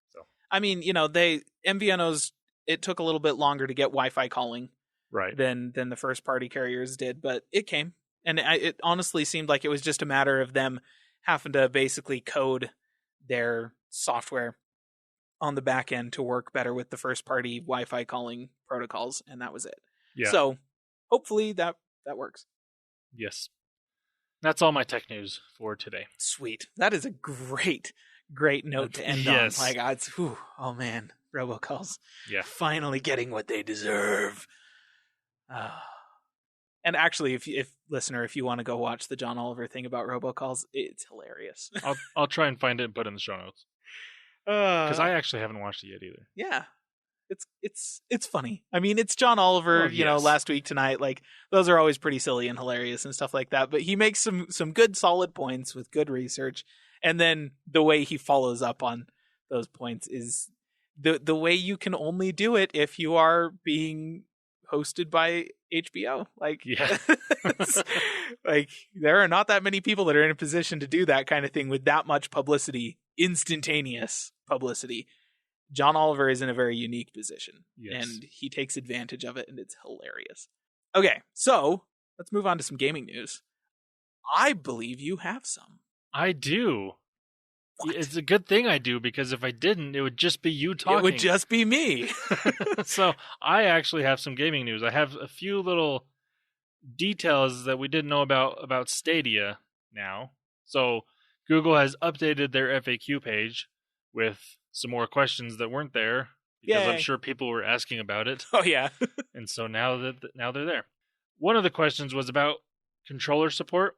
So MVNOs. It took a little bit longer to get Wi-Fi calling, right, than the first party carriers did, but it came, and it honestly seemed like it was just a matter of them having to basically code their software on the back end to work better with the first party Wi-Fi calling protocols, and that was it. Yeah. So hopefully that works. Yes. That's all my tech news for today. Sweet. That is a great note to end on. Oh man, robocalls. Yeah. Finally getting what they deserve. And actually, if listener, if you want to go watch the John Oliver thing about robocalls, it's hilarious. I'll try and find it and put it in the show notes. Because I actually haven't watched it yet either. Yeah, it's funny. I mean, it's John Oliver. Last week tonight, those are always pretty silly and hilarious and stuff like that. But he makes some good solid points with good research, and then the way he follows up on those points is the way you can only do it if you are being hosted by HBO. Like, Yeah. like there are not that many people that are in a position to do that kind of thing with that much publicity, instantaneous publicity. John Oliver is in a very unique position, and he takes advantage of it, and it's hilarious. Okay, so let's move on to some gaming news. I believe you have some. I do. What? It's a good thing I do, because if I didn't, it would just be you talking. It would just be me. So I actually have some gaming news. I have a few little details that we didn't know about Stadia now. So Google has updated their FAQ page with some more questions that weren't there, because I'm sure people were asking about it. Oh yeah. And so now they're there. One of the questions was about controller support.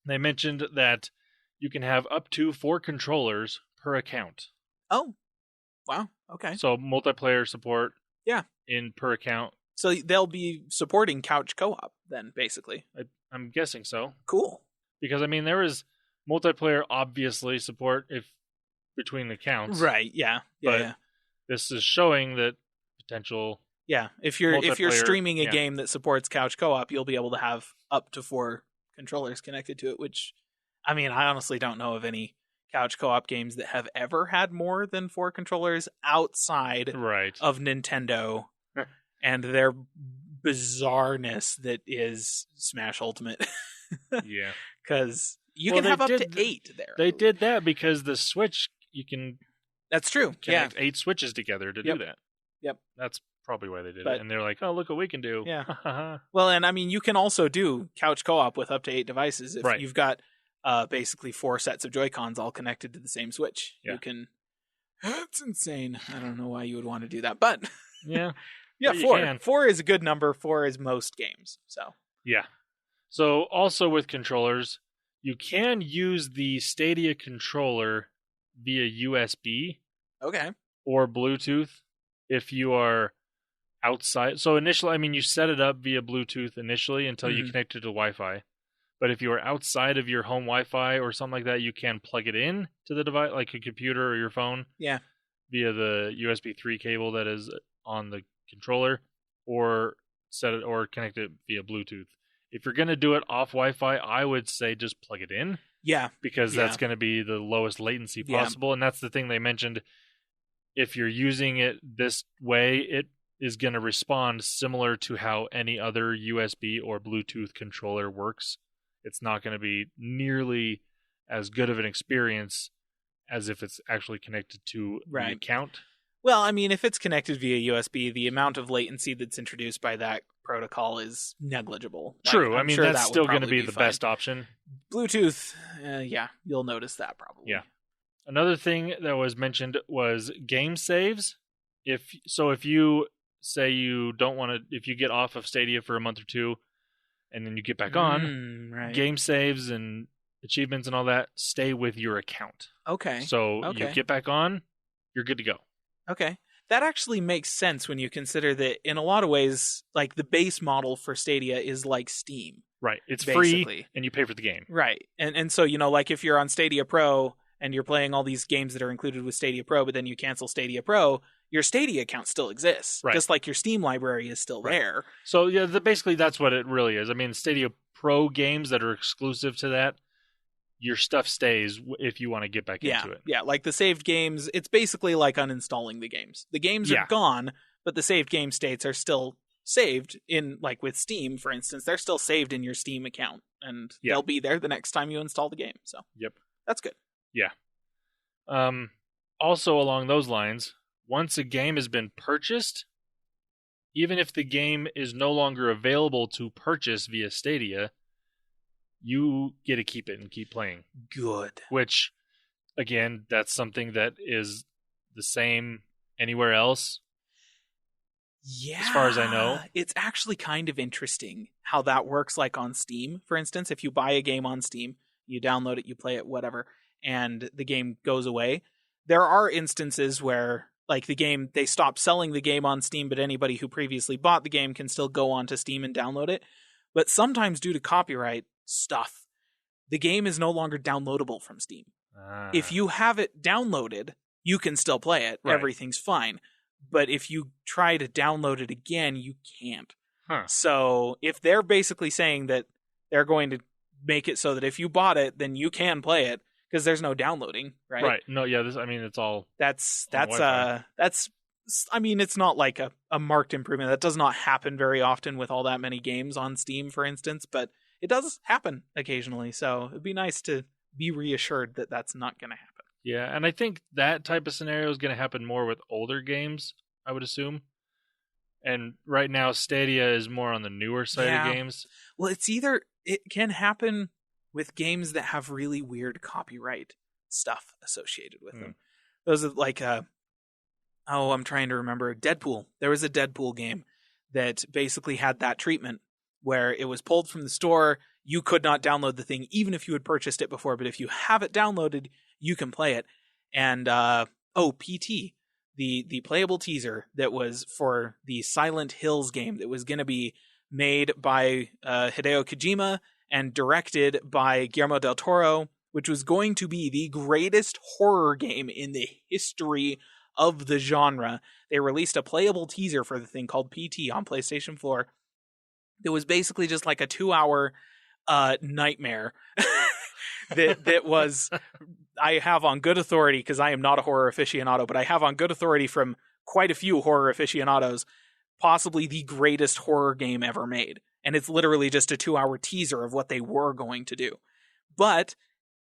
They mentioned that you can have up to 4 controllers per account. Oh, wow. Okay. So multiplayer support. Yeah. In per account. So they'll be supporting couch co-op then, basically. I'm guessing so. Cool. Because I mean, there is multiplayer obviously support between accounts. Right. Yeah. But this is showing that potential. Yeah. If you're streaming a game that supports couch co-op, you'll be able to have up to 4 controllers connected to it, which, I mean, I honestly don't know of any couch co-op games that have ever had more than 4 controllers outside of Nintendo and their bizarreness that is Smash Ultimate. Yeah. Because you can have up to 8 there. They did that because the Switch, you can... That's true. Connect 8 switches together to do that. Yep. That's probably why they did it. And they're like, oh, look what we can do. Yeah. Well, and I mean, you can also do couch co-op with up to 8 devices. If you've got basically 4 sets of Joy-Cons all connected to the same Switch. You can... That's insane. I don't know why you would want to do that, but... Yeah. Yeah, 4. 4 is a good number. 4 is most games. So. Yeah. So also with controllers, you can use the Stadia controller via USB. Okay. Or Bluetooth if you are outside. So initially, I mean, you set it up via Bluetooth initially until you connect it to Wi-Fi. But if you are outside of your home Wi-Fi or something like that, you can plug it in to the device, like a computer or your phone. Yeah. Via the USB 3 cable that is on the controller, or set it or connect it via Bluetooth. If you're going to do it off Wi-Fi, I would say just plug it in. Yeah. Because that's going to be the lowest latency possible. And that's the thing they mentioned. If you're using it this way, it is going to respond similar to how any other USB or Bluetooth controller works. It's not going to be nearly as good of an experience as if it's actually connected to the account. Well, I mean, if it's connected via USB, the amount of latency that's introduced by that protocol is negligible. True. I mean, sure that's still going to be the best option. Bluetooth, you'll notice that probably. Yeah. Another thing that was mentioned was game saves. If you say you don't want to, if you get off of Stadia for a month or 2, and then you get back on, game saves and achievements and all that stay with your account. Okay. So you get back on, you're good to go. Okay. That actually makes sense when you consider that in a lot of ways, like the base model for Stadia is like Steam. Right. It's basically free and you pay for the game. Right. And so, like if you're on Stadia Pro and you're playing all these games that are included with Stadia Pro, but then you cancel Stadia Pro, your Stadia account still exists. Right. Just like your Steam library is still there. So yeah, basically that's what it really is. I mean, Stadia Pro games that are exclusive to that, your stuff stays if you want to get back into it. Yeah, like the saved games, it's basically like uninstalling the games. The games are gone, but the saved game states are still saved in, like with Steam, for instance, they're still saved in your Steam account, and they'll be there the next time you install the game. So that's good. Yeah. Also along those lines, once a game has been purchased, even if the game is no longer available to purchase via Stadia, you get to keep it and keep playing. Good. Which, again, that's something that is the same anywhere else. Yeah. As far as I know. It's actually kind of interesting how that works, like on Steam, for instance. If you buy a game on Steam, you download it, you play it, whatever, and the game goes away. There are instances where, like the game, they stop selling the game on Steam, but anybody who previously bought the game can still go onto Steam and download it. But sometimes due to copyright stuff, the game is no longer downloadable from Steam. If you have it downloaded, you can still play it. Everything's fine. but if you try to download it again, you can't. Huh. So if they're basically saying that they're going to make it so that if you bought it, then you can play it because there's no downloading, right? Right. No, yeah, it's all That's Wi-Fi. I mean, it's not like a marked improvement. That does not happen very often with all that many games on Steam, for instance, but it does happen occasionally. So it'd be nice to be reassured that that's not going to happen. Yeah, and I think that type of scenario is going to happen more with older games, I would assume. And right now, Stadia is more on the newer side of games. Well, it can happen with games that have really weird copyright stuff associated with them. Those are like, I'm trying to remember, Deadpool. There was a Deadpool game that basically had that treatment where it was pulled from the store. You could not download the thing, even if you had purchased it before. But if you have it downloaded, you can play it. And, PT, the playable teaser that was for the Silent Hills game that was going to be made by Hideo Kojima and directed by Guillermo del Toro, which was going to be the greatest horror game in the history of the genre. They released a playable teaser for the thing called PT on PlayStation 4. That was basically just like a 2-hour nightmare that was, I have on good authority, because I am not a horror aficionado, but I have on good authority from quite a few horror aficionados, possibly the greatest horror game ever made. And it's literally just a 2-hour teaser of what they were going to do. But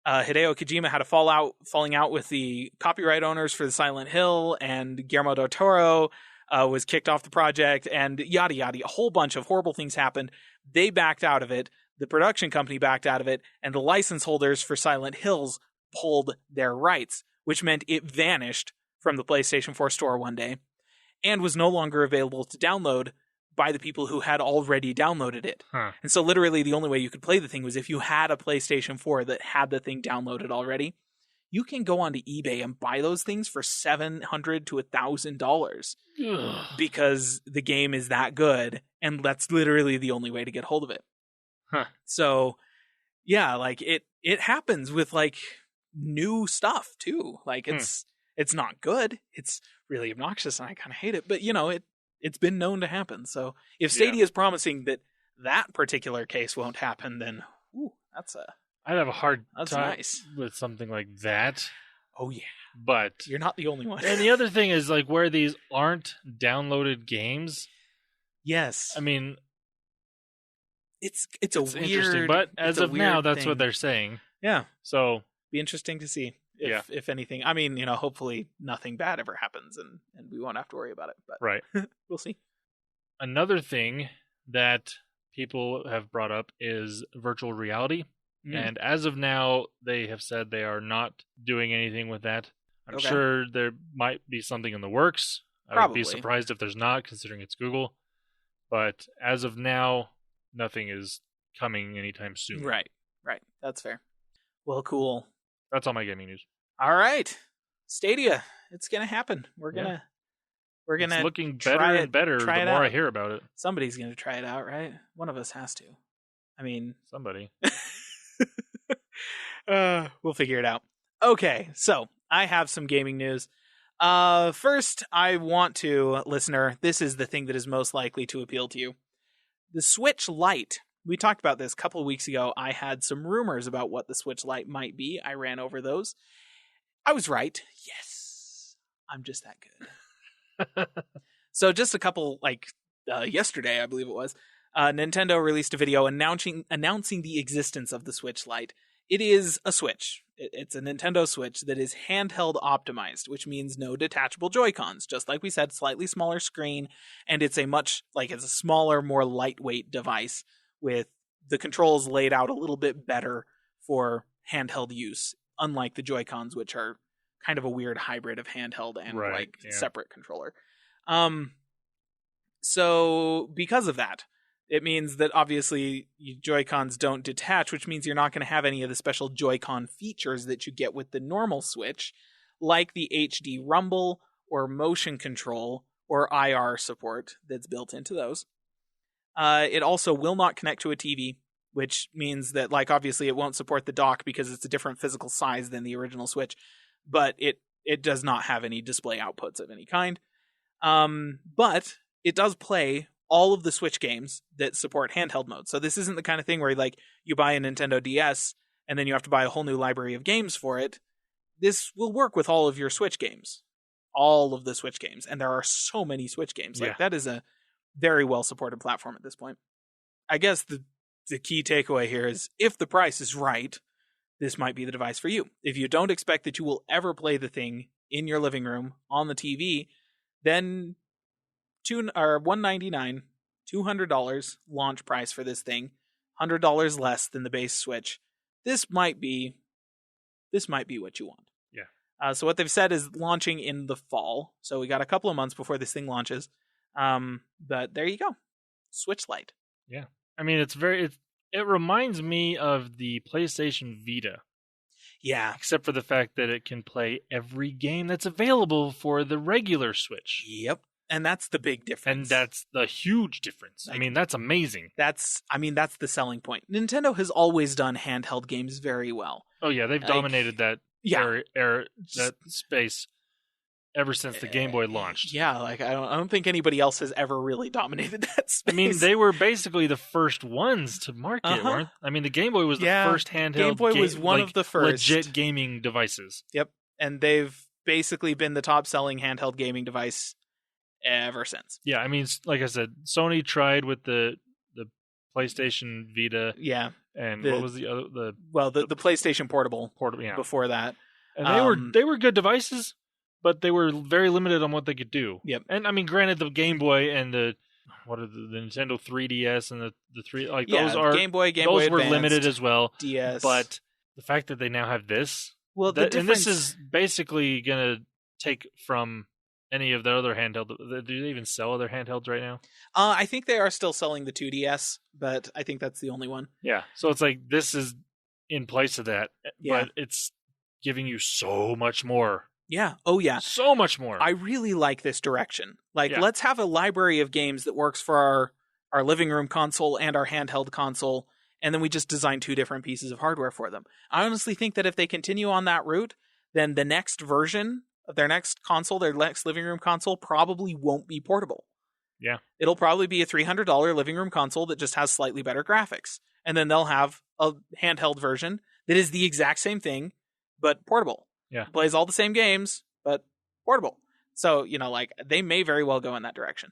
Hideo Kojima had a falling out with the copyright owners for the Silent Hill, and Guillermo del Toro was kicked off the project, and yada yada. A whole bunch of horrible things happened. They backed out of it. The production company backed out of it, and the license holders for Silent Hills pulled their rights, which meant it vanished from the PlayStation 4 store one day and was no longer available to download by the people who had already downloaded it. And so literally the only way you could play the thing was if you had a PlayStation 4 that had the thing downloaded already. You can go onto eBay and buy those things for $700 to $1,000 because the game is that good, and that's literally the only way to get hold of it. So, yeah, like it happens with like new stuff too. Like it's not good. It's really obnoxious, and I kind of hate it. But you know, it's been known to happen. So if Stadia is promising that particular case won't happen, then I'd have a hard time nice. With something like that. Oh yeah, but you're not the only one. And the other thing is like where these aren't downloaded games. Yes, I mean. It's interesting, but as of now, that's what they're saying. Yeah. So be interesting to see if anything. I mean, you know, hopefully nothing bad ever happens, and we won't have to worry about it. But right, we'll see. Another thing that people have brought up is virtual reality, and as of now, they have said they are not doing anything with that. I'm sure there might be something in the works. I would be surprised if there's not, considering it's Google. But as of now, nothing is coming anytime soon. Right. That's fair. Well, cool. That's all my gaming news. All right. Stadia. It's going to happen. We're going to it's looking better and better the more I hear about it. Somebody's going to try it out, right? One of us has to. I mean, somebody. We'll figure it out. Okay. So, I have some gaming news. First, I want to, listener, this is the thing that is most likely to appeal to you. The Switch Lite. We talked about this a couple of weeks ago. I had some rumors about what the Switch Lite might be. I ran over those. I was right. Yes. I'm just that good. So just a couple, yesterday, I believe it was, Nintendo released a video announcing the existence of the Switch Lite. It is a Switch. It's a Nintendo Switch that is handheld optimized, which means no detachable Joy-Cons. Just like we said, slightly smaller screen, and it's a smaller, more lightweight device with the controls laid out a little bit better for handheld use, unlike the Joy-Cons, which are kind of a weird hybrid of handheld and separate controller. So because of that, it means that obviously Joy-Cons don't detach, which means you're not going to have any of the special Joy-Con features that you get with the normal Switch, like the HD rumble or motion control or IR support that's built into those. It also will not connect to a TV, which means that, obviously it won't support the dock because it's a different physical size than the original Switch, but it does not have any display outputs of any kind. But it does play all of the Switch games that support handheld mode. So this isn't the kind of thing where like you buy a Nintendo DS and then you have to buy a whole new library of games for it. This will work with all of your Switch games. All of the Switch games. And there are so many Switch games. Like that is a very well supported platform at this point. I guess the key takeaway here is if the price is right, this might be the device for you. If you don't expect that you will ever play the thing in your living room on the TV, then $199, $200 launch price for this thing, $100 less than the base Switch. This might be what you want. Yeah. So what they've said is launching in the fall. So we got a couple of months before this thing launches. But there you go, Switch Lite. Yeah. I mean, it reminds me of the PlayStation Vita. Yeah. Except for the fact that it can play every game that's available for the regular Switch. Yep. And that's the big difference. And that's the huge difference. I mean, that's amazing. That's the selling point. Nintendo has always done handheld games very well. Oh, yeah. They've dominated that that space ever since the Game Boy launched. Yeah, like I don't think anybody else has ever really dominated that space. I mean, they were basically the first ones to market, weren't? I mean, the Game Boy was the first handheld. Game Boy was one of the first legit gaming devices. Yep, and they've basically been the top-selling handheld gaming device ever since. Yeah, I mean, like I said, Sony tried with the PlayStation Vita. Yeah, and what was the other? The PlayStation Portable. Yeah. Before that, and they were good devices. But they were very limited on what they could do. Yep. And I mean, granted, the Game Boy and the Nintendo 3DS and the three those are Game Boy those were Advanced, limited as well. DS. But the fact that they now have this, and this is basically going to take from any of the other handheld. Do they even sell other handhelds right now? I think they are still selling the 2DS, but I think that's the only one. Yeah. So it's like this is in place of that, but it's giving you so much more. Yeah. Oh, yeah. So much more. I really like this direction. Let's have a library of games that works for our living room console and our handheld console, and then we just design two different pieces of hardware for them. I honestly think that if they continue on that route, then the next version of their next console, their next living room console, probably won't be portable. Yeah. It'll probably be a $300 living room console that just has slightly better graphics. And then they'll have a handheld version that is the exact same thing, but portable. Yeah. Plays all the same games, but portable. So, they may very well go in that direction.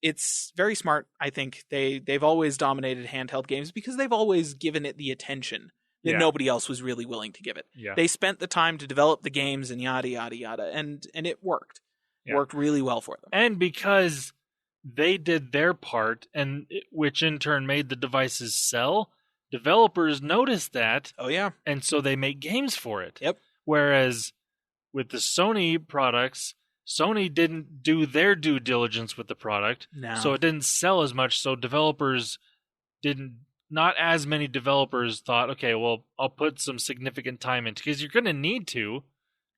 It's very smart, I think. They've always dominated handheld games because they've always given it the attention that nobody else was really willing to give it. Yeah. They spent the time to develop the games and yada, yada, yada, and it worked. It worked really well for them. And because they did their part, which in turn made the devices sell, developers noticed that. Oh, yeah. And so they make games for it. Yep. Whereas with the Sony products, Sony didn't do their due diligence with the product. No. So it didn't sell as much. So not as many developers thought, okay, well, I'll put some significant time into, because you're going to need to,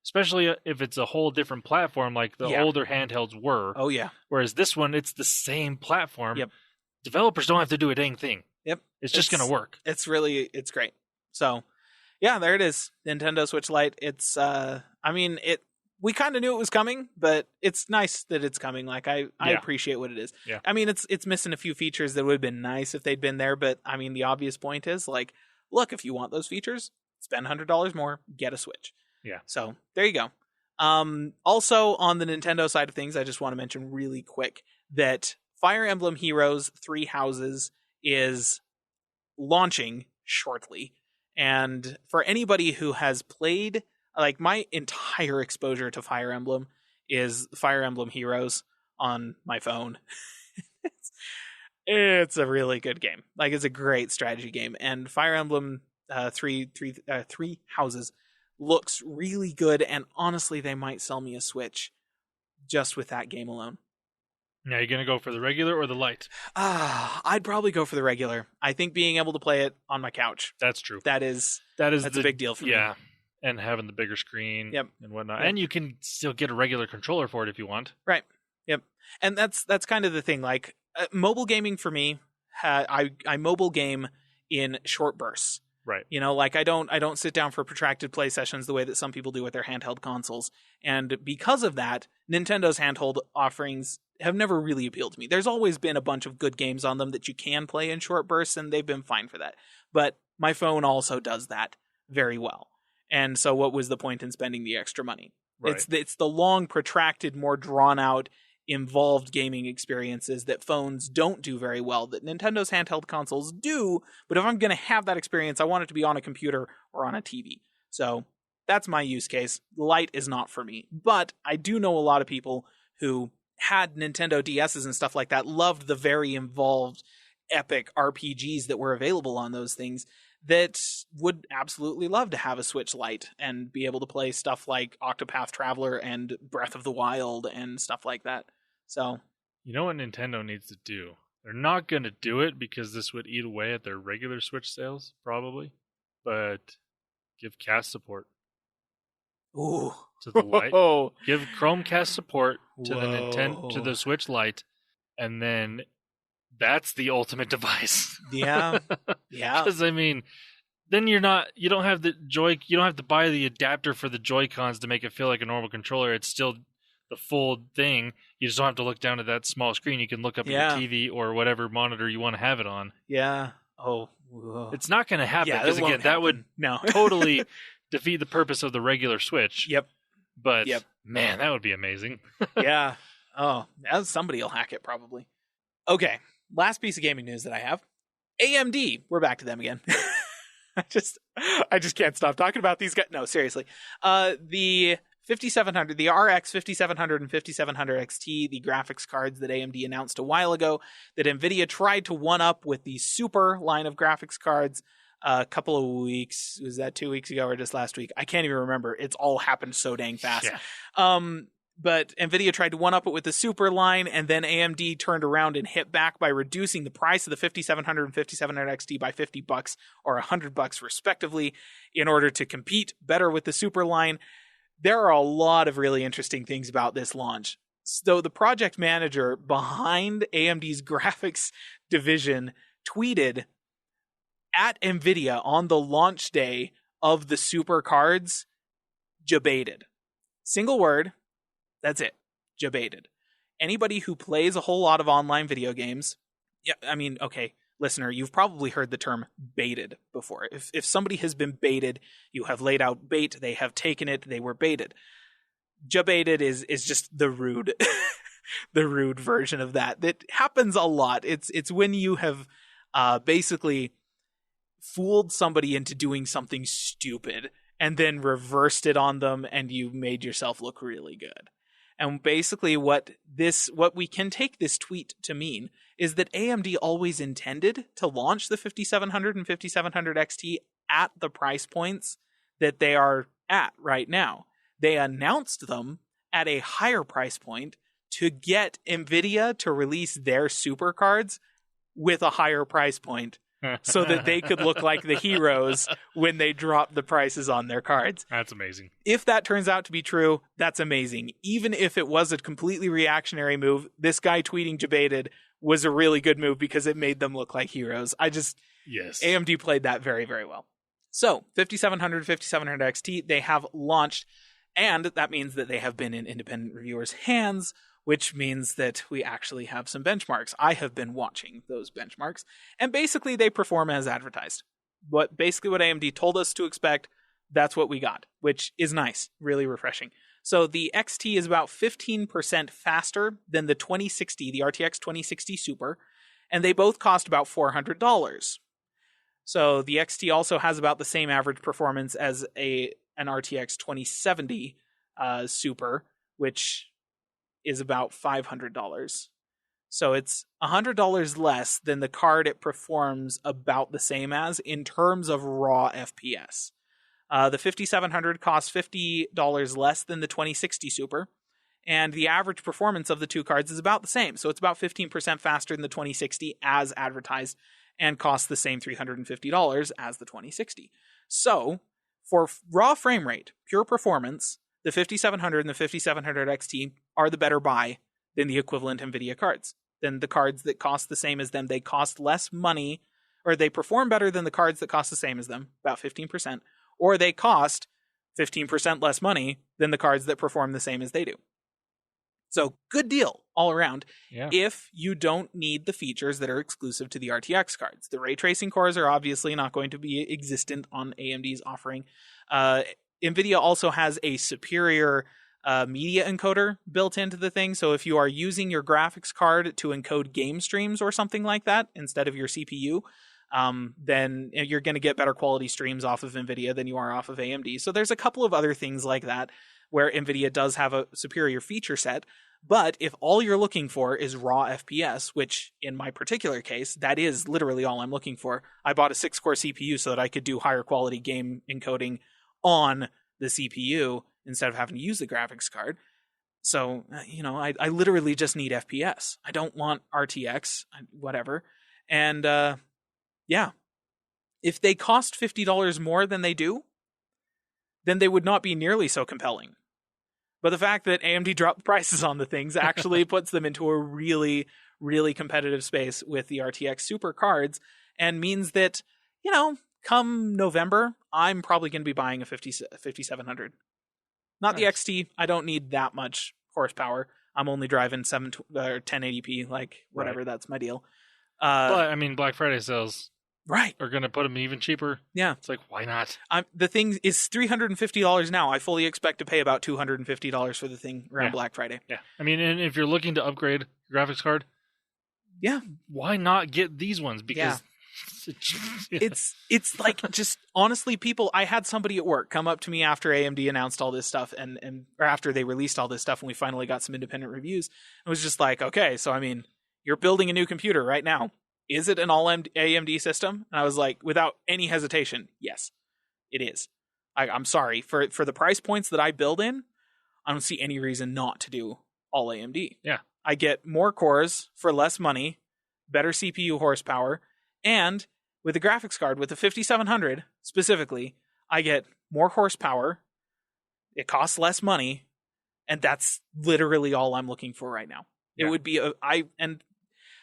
especially if it's a whole different platform like the older handhelds were. Oh, yeah. Whereas this one, it's the same platform. Yep. Developers don't have to do a dang thing. Yep. It's just going to work. It's great. So, yeah, there it is. Nintendo Switch Lite. It's, we kind of knew it was coming, but it's nice that it's coming. Like, I appreciate what it is. Yeah. I mean, it's missing a few features that would have been nice if they'd been there, but, I mean, the obvious point is, like, look, if you want those features, spend $100 more, get a Switch. Yeah. So, there you go. Also, on the Nintendo side of things, I just want to mention really quick that Fire Emblem Heroes 3 Houses is launching shortly. And for anybody who has played, like, my entire exposure to Fire Emblem is Fire Emblem Heroes on my phone. It's a really good game. Like, it's a great strategy game. And Fire Emblem Three Houses looks really good. And honestly, they might sell me a Switch just with that game alone. Now, you're going to go for the regular or the Lite? I'd probably go for the regular. I think being able to play it on my couch. That's true. That's a big deal for me. Yeah, and having the bigger screen and whatnot. Yep. And you can still get a regular controller for it if you want. Right. Yep. And that's kind of the thing. Like, mobile gaming for me, I mobile game in short bursts. Right. You know, like I don't sit down for protracted play sessions the way that some people do with their handheld consoles. And because of that, Nintendo's handheld offerings have never really appealed to me. There's always been a bunch of good games on them that you can play in short bursts, and they've been fine for that. But my phone also does that very well. And so what was the point in spending the extra money? Right. It's the long, protracted, more drawn out, involved gaming experiences that phones don't do very well, that Nintendo's handheld consoles do. But if I'm going to have that experience, I want it to be on a computer or on a TV. So that's my use case. Lite is not for me. But I do know a lot of people who had Nintendo DSs and stuff like that, loved the very involved, epic RPGs that were available on those things, that would absolutely love to have a Switch Lite and be able to play stuff like Octopath Traveler and Breath of the Wild and stuff like that. So, you know what Nintendo needs to do? They're not going to do it because this would eat away at their regular Switch sales, probably. But give cast support ooh, to the Lite. oh, Give Chromecast support to the Whoa. to the Switch Lite, and then that's the ultimate device. yeah, yeah, Because I mean, then you don't have to buy the adapter for the Joy-Cons to make it feel like a normal controller. It's still the full thing. You just don't have to look down at that small screen. You can look up at your TV or whatever monitor you want to have it on. yeah. Oh, whoa. It's not going to happen Yeah, because it won't again, that would no totally defeat the purpose of the regular Switch. Yep. But Yep. man, that would be amazing. Yeah. Oh, somebody will hack it probably. Okay. Last piece of gaming news that I have. AMD. We're back to them again. I just can't stop talking about these guys. No, seriously. The 5700, the RX 5700 and 5700 XT, the graphics cards that AMD announced a while ago that NVIDIA tried to one up with the Super line of graphics cards a couple of weeks. Was that 2 weeks ago or just last week? I can't even remember. It's all happened so dang fast. Yeah. But NVIDIA tried to one-up it with the Super line, and then AMD turned around and hit back by reducing the price of the 5700 and 5700 XT by $50 or $100 respectively in order to compete better with the Super line. There are a lot of really interesting things about this launch. So the project manager behind AMD's graphics division tweeted at NVIDIA on the launch day of the Super cards, "Jabated." Single word. That's it. Jabated. Anybody who plays a whole lot of online video games, yeah, I mean, okay, listener, you've probably heard the term baited before. If somebody has been baited, you have laid out bait, they have taken it, they were baited. Jabated is just the rude the rude version of that. That happens a lot. It's when you have basically fooled somebody into doing something stupid and then reversed it on them and you made yourself look really good. And basically what we can take this tweet to mean is that AMD always intended to launch the 5700 and 5700 XT at the price points that they are at right now. They announced them at a higher price point to get NVIDIA to release their super cards with a higher price point so that they could look like the heroes when they drop the prices on their cards. That's amazing. If that turns out to be true, that's amazing. Even if it was a completely reactionary move, this guy tweeting Jabated was a really good move because it made them look like heroes. Yes. AMD played that very, very well. So 5700, 5700 XT, they have launched, and that means that they have been in independent reviewers' hands, which means that we actually have some benchmarks. I have been watching those benchmarks, and basically they perform as advertised. But basically what AMD told us to expect, that's what we got, which is nice, really refreshing. So the XT is about 15% faster than the 2060, the RTX 2060 Super, and they both cost about $400. So the XT also has about the same average performance as an RTX 2070 Super, which is about $500. So it's $100 less than the card it performs about the same as in terms of raw FPS. The 5700 costs $50 less than the 2060 Super, and the average performance of the two cards is about the same. So it's about 15% faster than the 2060 as advertised and costs the same $350 as the 2060. So for raw frame rate, pure performance, the 5700 and the 5700 XT are the better buy than the equivalent NVIDIA cards. Than the cards that cost the same as them. They cost less money or they perform better than the cards that cost the same as them, about 15%, or they cost 15% less money than the cards that perform the same as they do. So good deal all around. Yeah. If you don't need the features that are exclusive to the RTX cards. The ray tracing cores are obviously not going to be existent on AMD's offering. NVIDIA also has a superior media encoder built into the thing. So if you are using your graphics card to encode game streams or something like that instead of your CPU, then you're going to get better quality streams off of NVIDIA than you are off of AMD. So there's a couple of other things like that where NVIDIA does have a superior feature set. But if all you're looking for is raw FPS, which in my particular case, that is literally all I'm looking for. I bought a 6-core CPU so that I could do higher quality game encoding on the CPU instead of having to use the graphics card. So, I literally just need FPS. I don't want RTX, whatever. And, if they cost $50 more than they do, then they would not be nearly so compelling. But the fact that AMD dropped prices on the things actually puts them into a really, really competitive space with the RTX Super cards and means that, come November, I'm probably going to be buying a 5700. Not Nice. the XT. I don't need that much horsepower. I'm only driving 1080p, like whatever. Right. That's my deal. But I mean, Black Friday sales Right. are going to put them even cheaper. Yeah. It's like, why not? The thing is $350 now. I fully expect to pay about $250 for the thing around Black Friday. Yeah. I mean, and if you're looking to upgrade your graphics card, yeah, why not get these ones? Because it's like, just honestly, people, I had somebody at work come up to me after AMD announced all this stuff or after they released all this stuff and we finally got some independent reviews. It was just like, okay, so I mean, you're building a new computer right now. Is it an all AMD system? And I was like, without any hesitation, yes, it is. I'm sorry. For the price points that I build in, I don't see any reason not to do all AMD. Yeah. I get more cores for less money, better CPU horsepower, and with the graphics card, with the 5700 specifically, I get more horsepower, it costs less money, and that's literally all I'm looking for right now. Yeah. It would be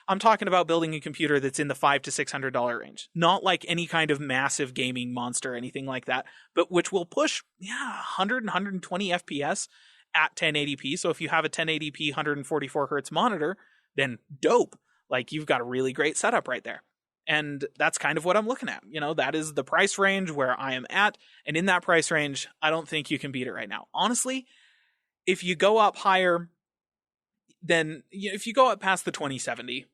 I'm talking about building a computer that's in the $500 to $600 range. Not like any kind of massive gaming monster or anything like that, but which will push 100 and 120 FPS at 1080p. So if you have a 1080p 144 hertz monitor, then dope. Like, you've got a really great setup right there. And that's kind of what I'm looking at. That is the price range where I am at. And in that price range, I don't think you can beat it right now. Honestly, if you go up higher, then if you go up past the 2070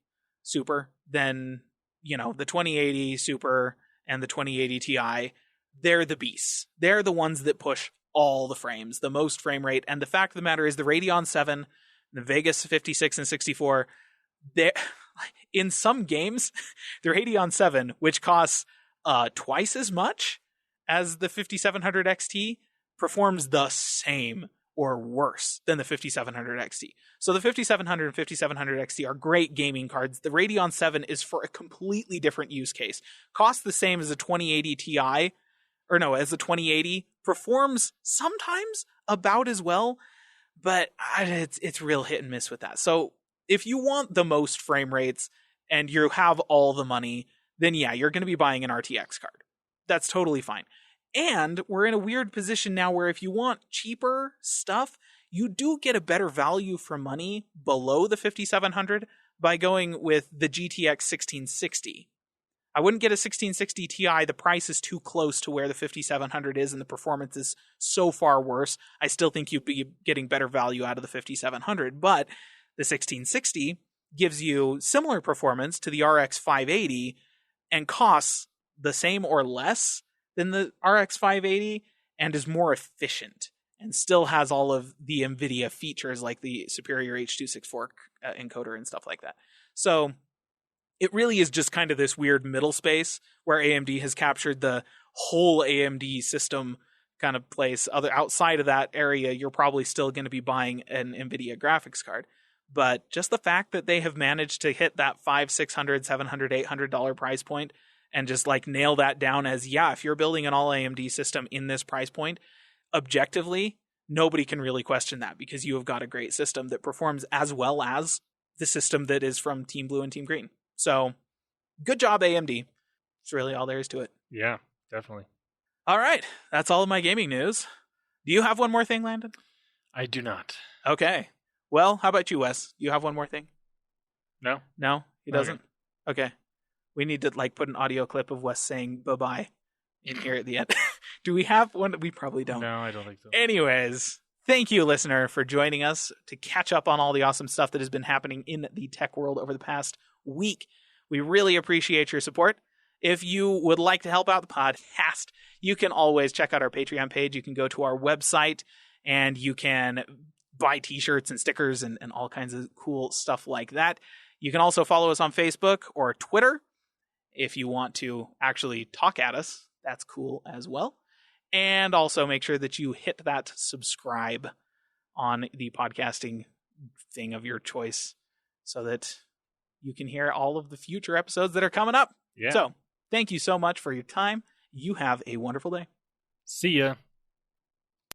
Super, then the 2080 Super and the 2080 Ti, they're the beasts. They're the ones that push all the frames, the most frame rate. And the fact of the matter is the Radeon 7, the Vegas 56 and 64, in some games, the Radeon 7, which costs twice as much as the 5700 XT, performs the same or worse than the 5700 XT. So the 5700 and 5700 XT are great gaming cards. The Radeon 7 is for a completely different use case. Costs the same as a 2080 Ti, as the 2080, performs sometimes about as well, but it's real hit and miss with that. So if you want the most frame rates and you have all the money, then you're going to be buying an RTX card. That's totally fine. And we're in a weird position now where if you want cheaper stuff, you do get a better value for money below the 5700 by going with the GTX 1660. I wouldn't get a 1660 Ti. The price is too close to where the 5700 is, and the performance is so far worse. I still think you'd be getting better value out of the 5700, but the 1660 gives you similar performance to the RX 580 and costs the same or less than the RX 580 and is more efficient and still has all of the NVIDIA features like the superior H.264 encoder and stuff like that. So it really is just kind of this weird middle space where AMD has captured the whole AMD system kind of place. Outside of that area, you're probably still going to be buying an NVIDIA graphics card. But just the fact that they have managed to hit that $500, $600, $700, $800 price point and just like nail that down as, if you're building an all AMD system in this price point, objectively, nobody can really question that because you have got a great system that performs as well as the system that is from Team Blue and Team Green. So good job, AMD. That's really all there is to it. Yeah, definitely. All right. That's all of my gaming news. Do you have one more thing, Landon? I do not. Okay. Well, how about you, Wes? Do you have one more thing? No? No? He doesn't? Okay. We need to put an audio clip of Wes saying bye-bye in here at the end. Do we have one? We probably don't. No, I don't think so. Anyways, thank you, listener, for joining us to catch up on all the awesome stuff that has been happening in the tech world over the past week. We really appreciate your support. If you would like to help out the podcast, you can always check out our Patreon page. You can go to our website and you can buy t-shirts and stickers and all kinds of cool stuff like that. You can also follow us on Facebook or Twitter. If you want to actually talk at us, that's cool as well. And also make sure that you hit that subscribe on the podcasting thing of your choice so that you can hear all of the future episodes that are coming up. Yeah. So thank you so much for your time. You have a wonderful day. See ya.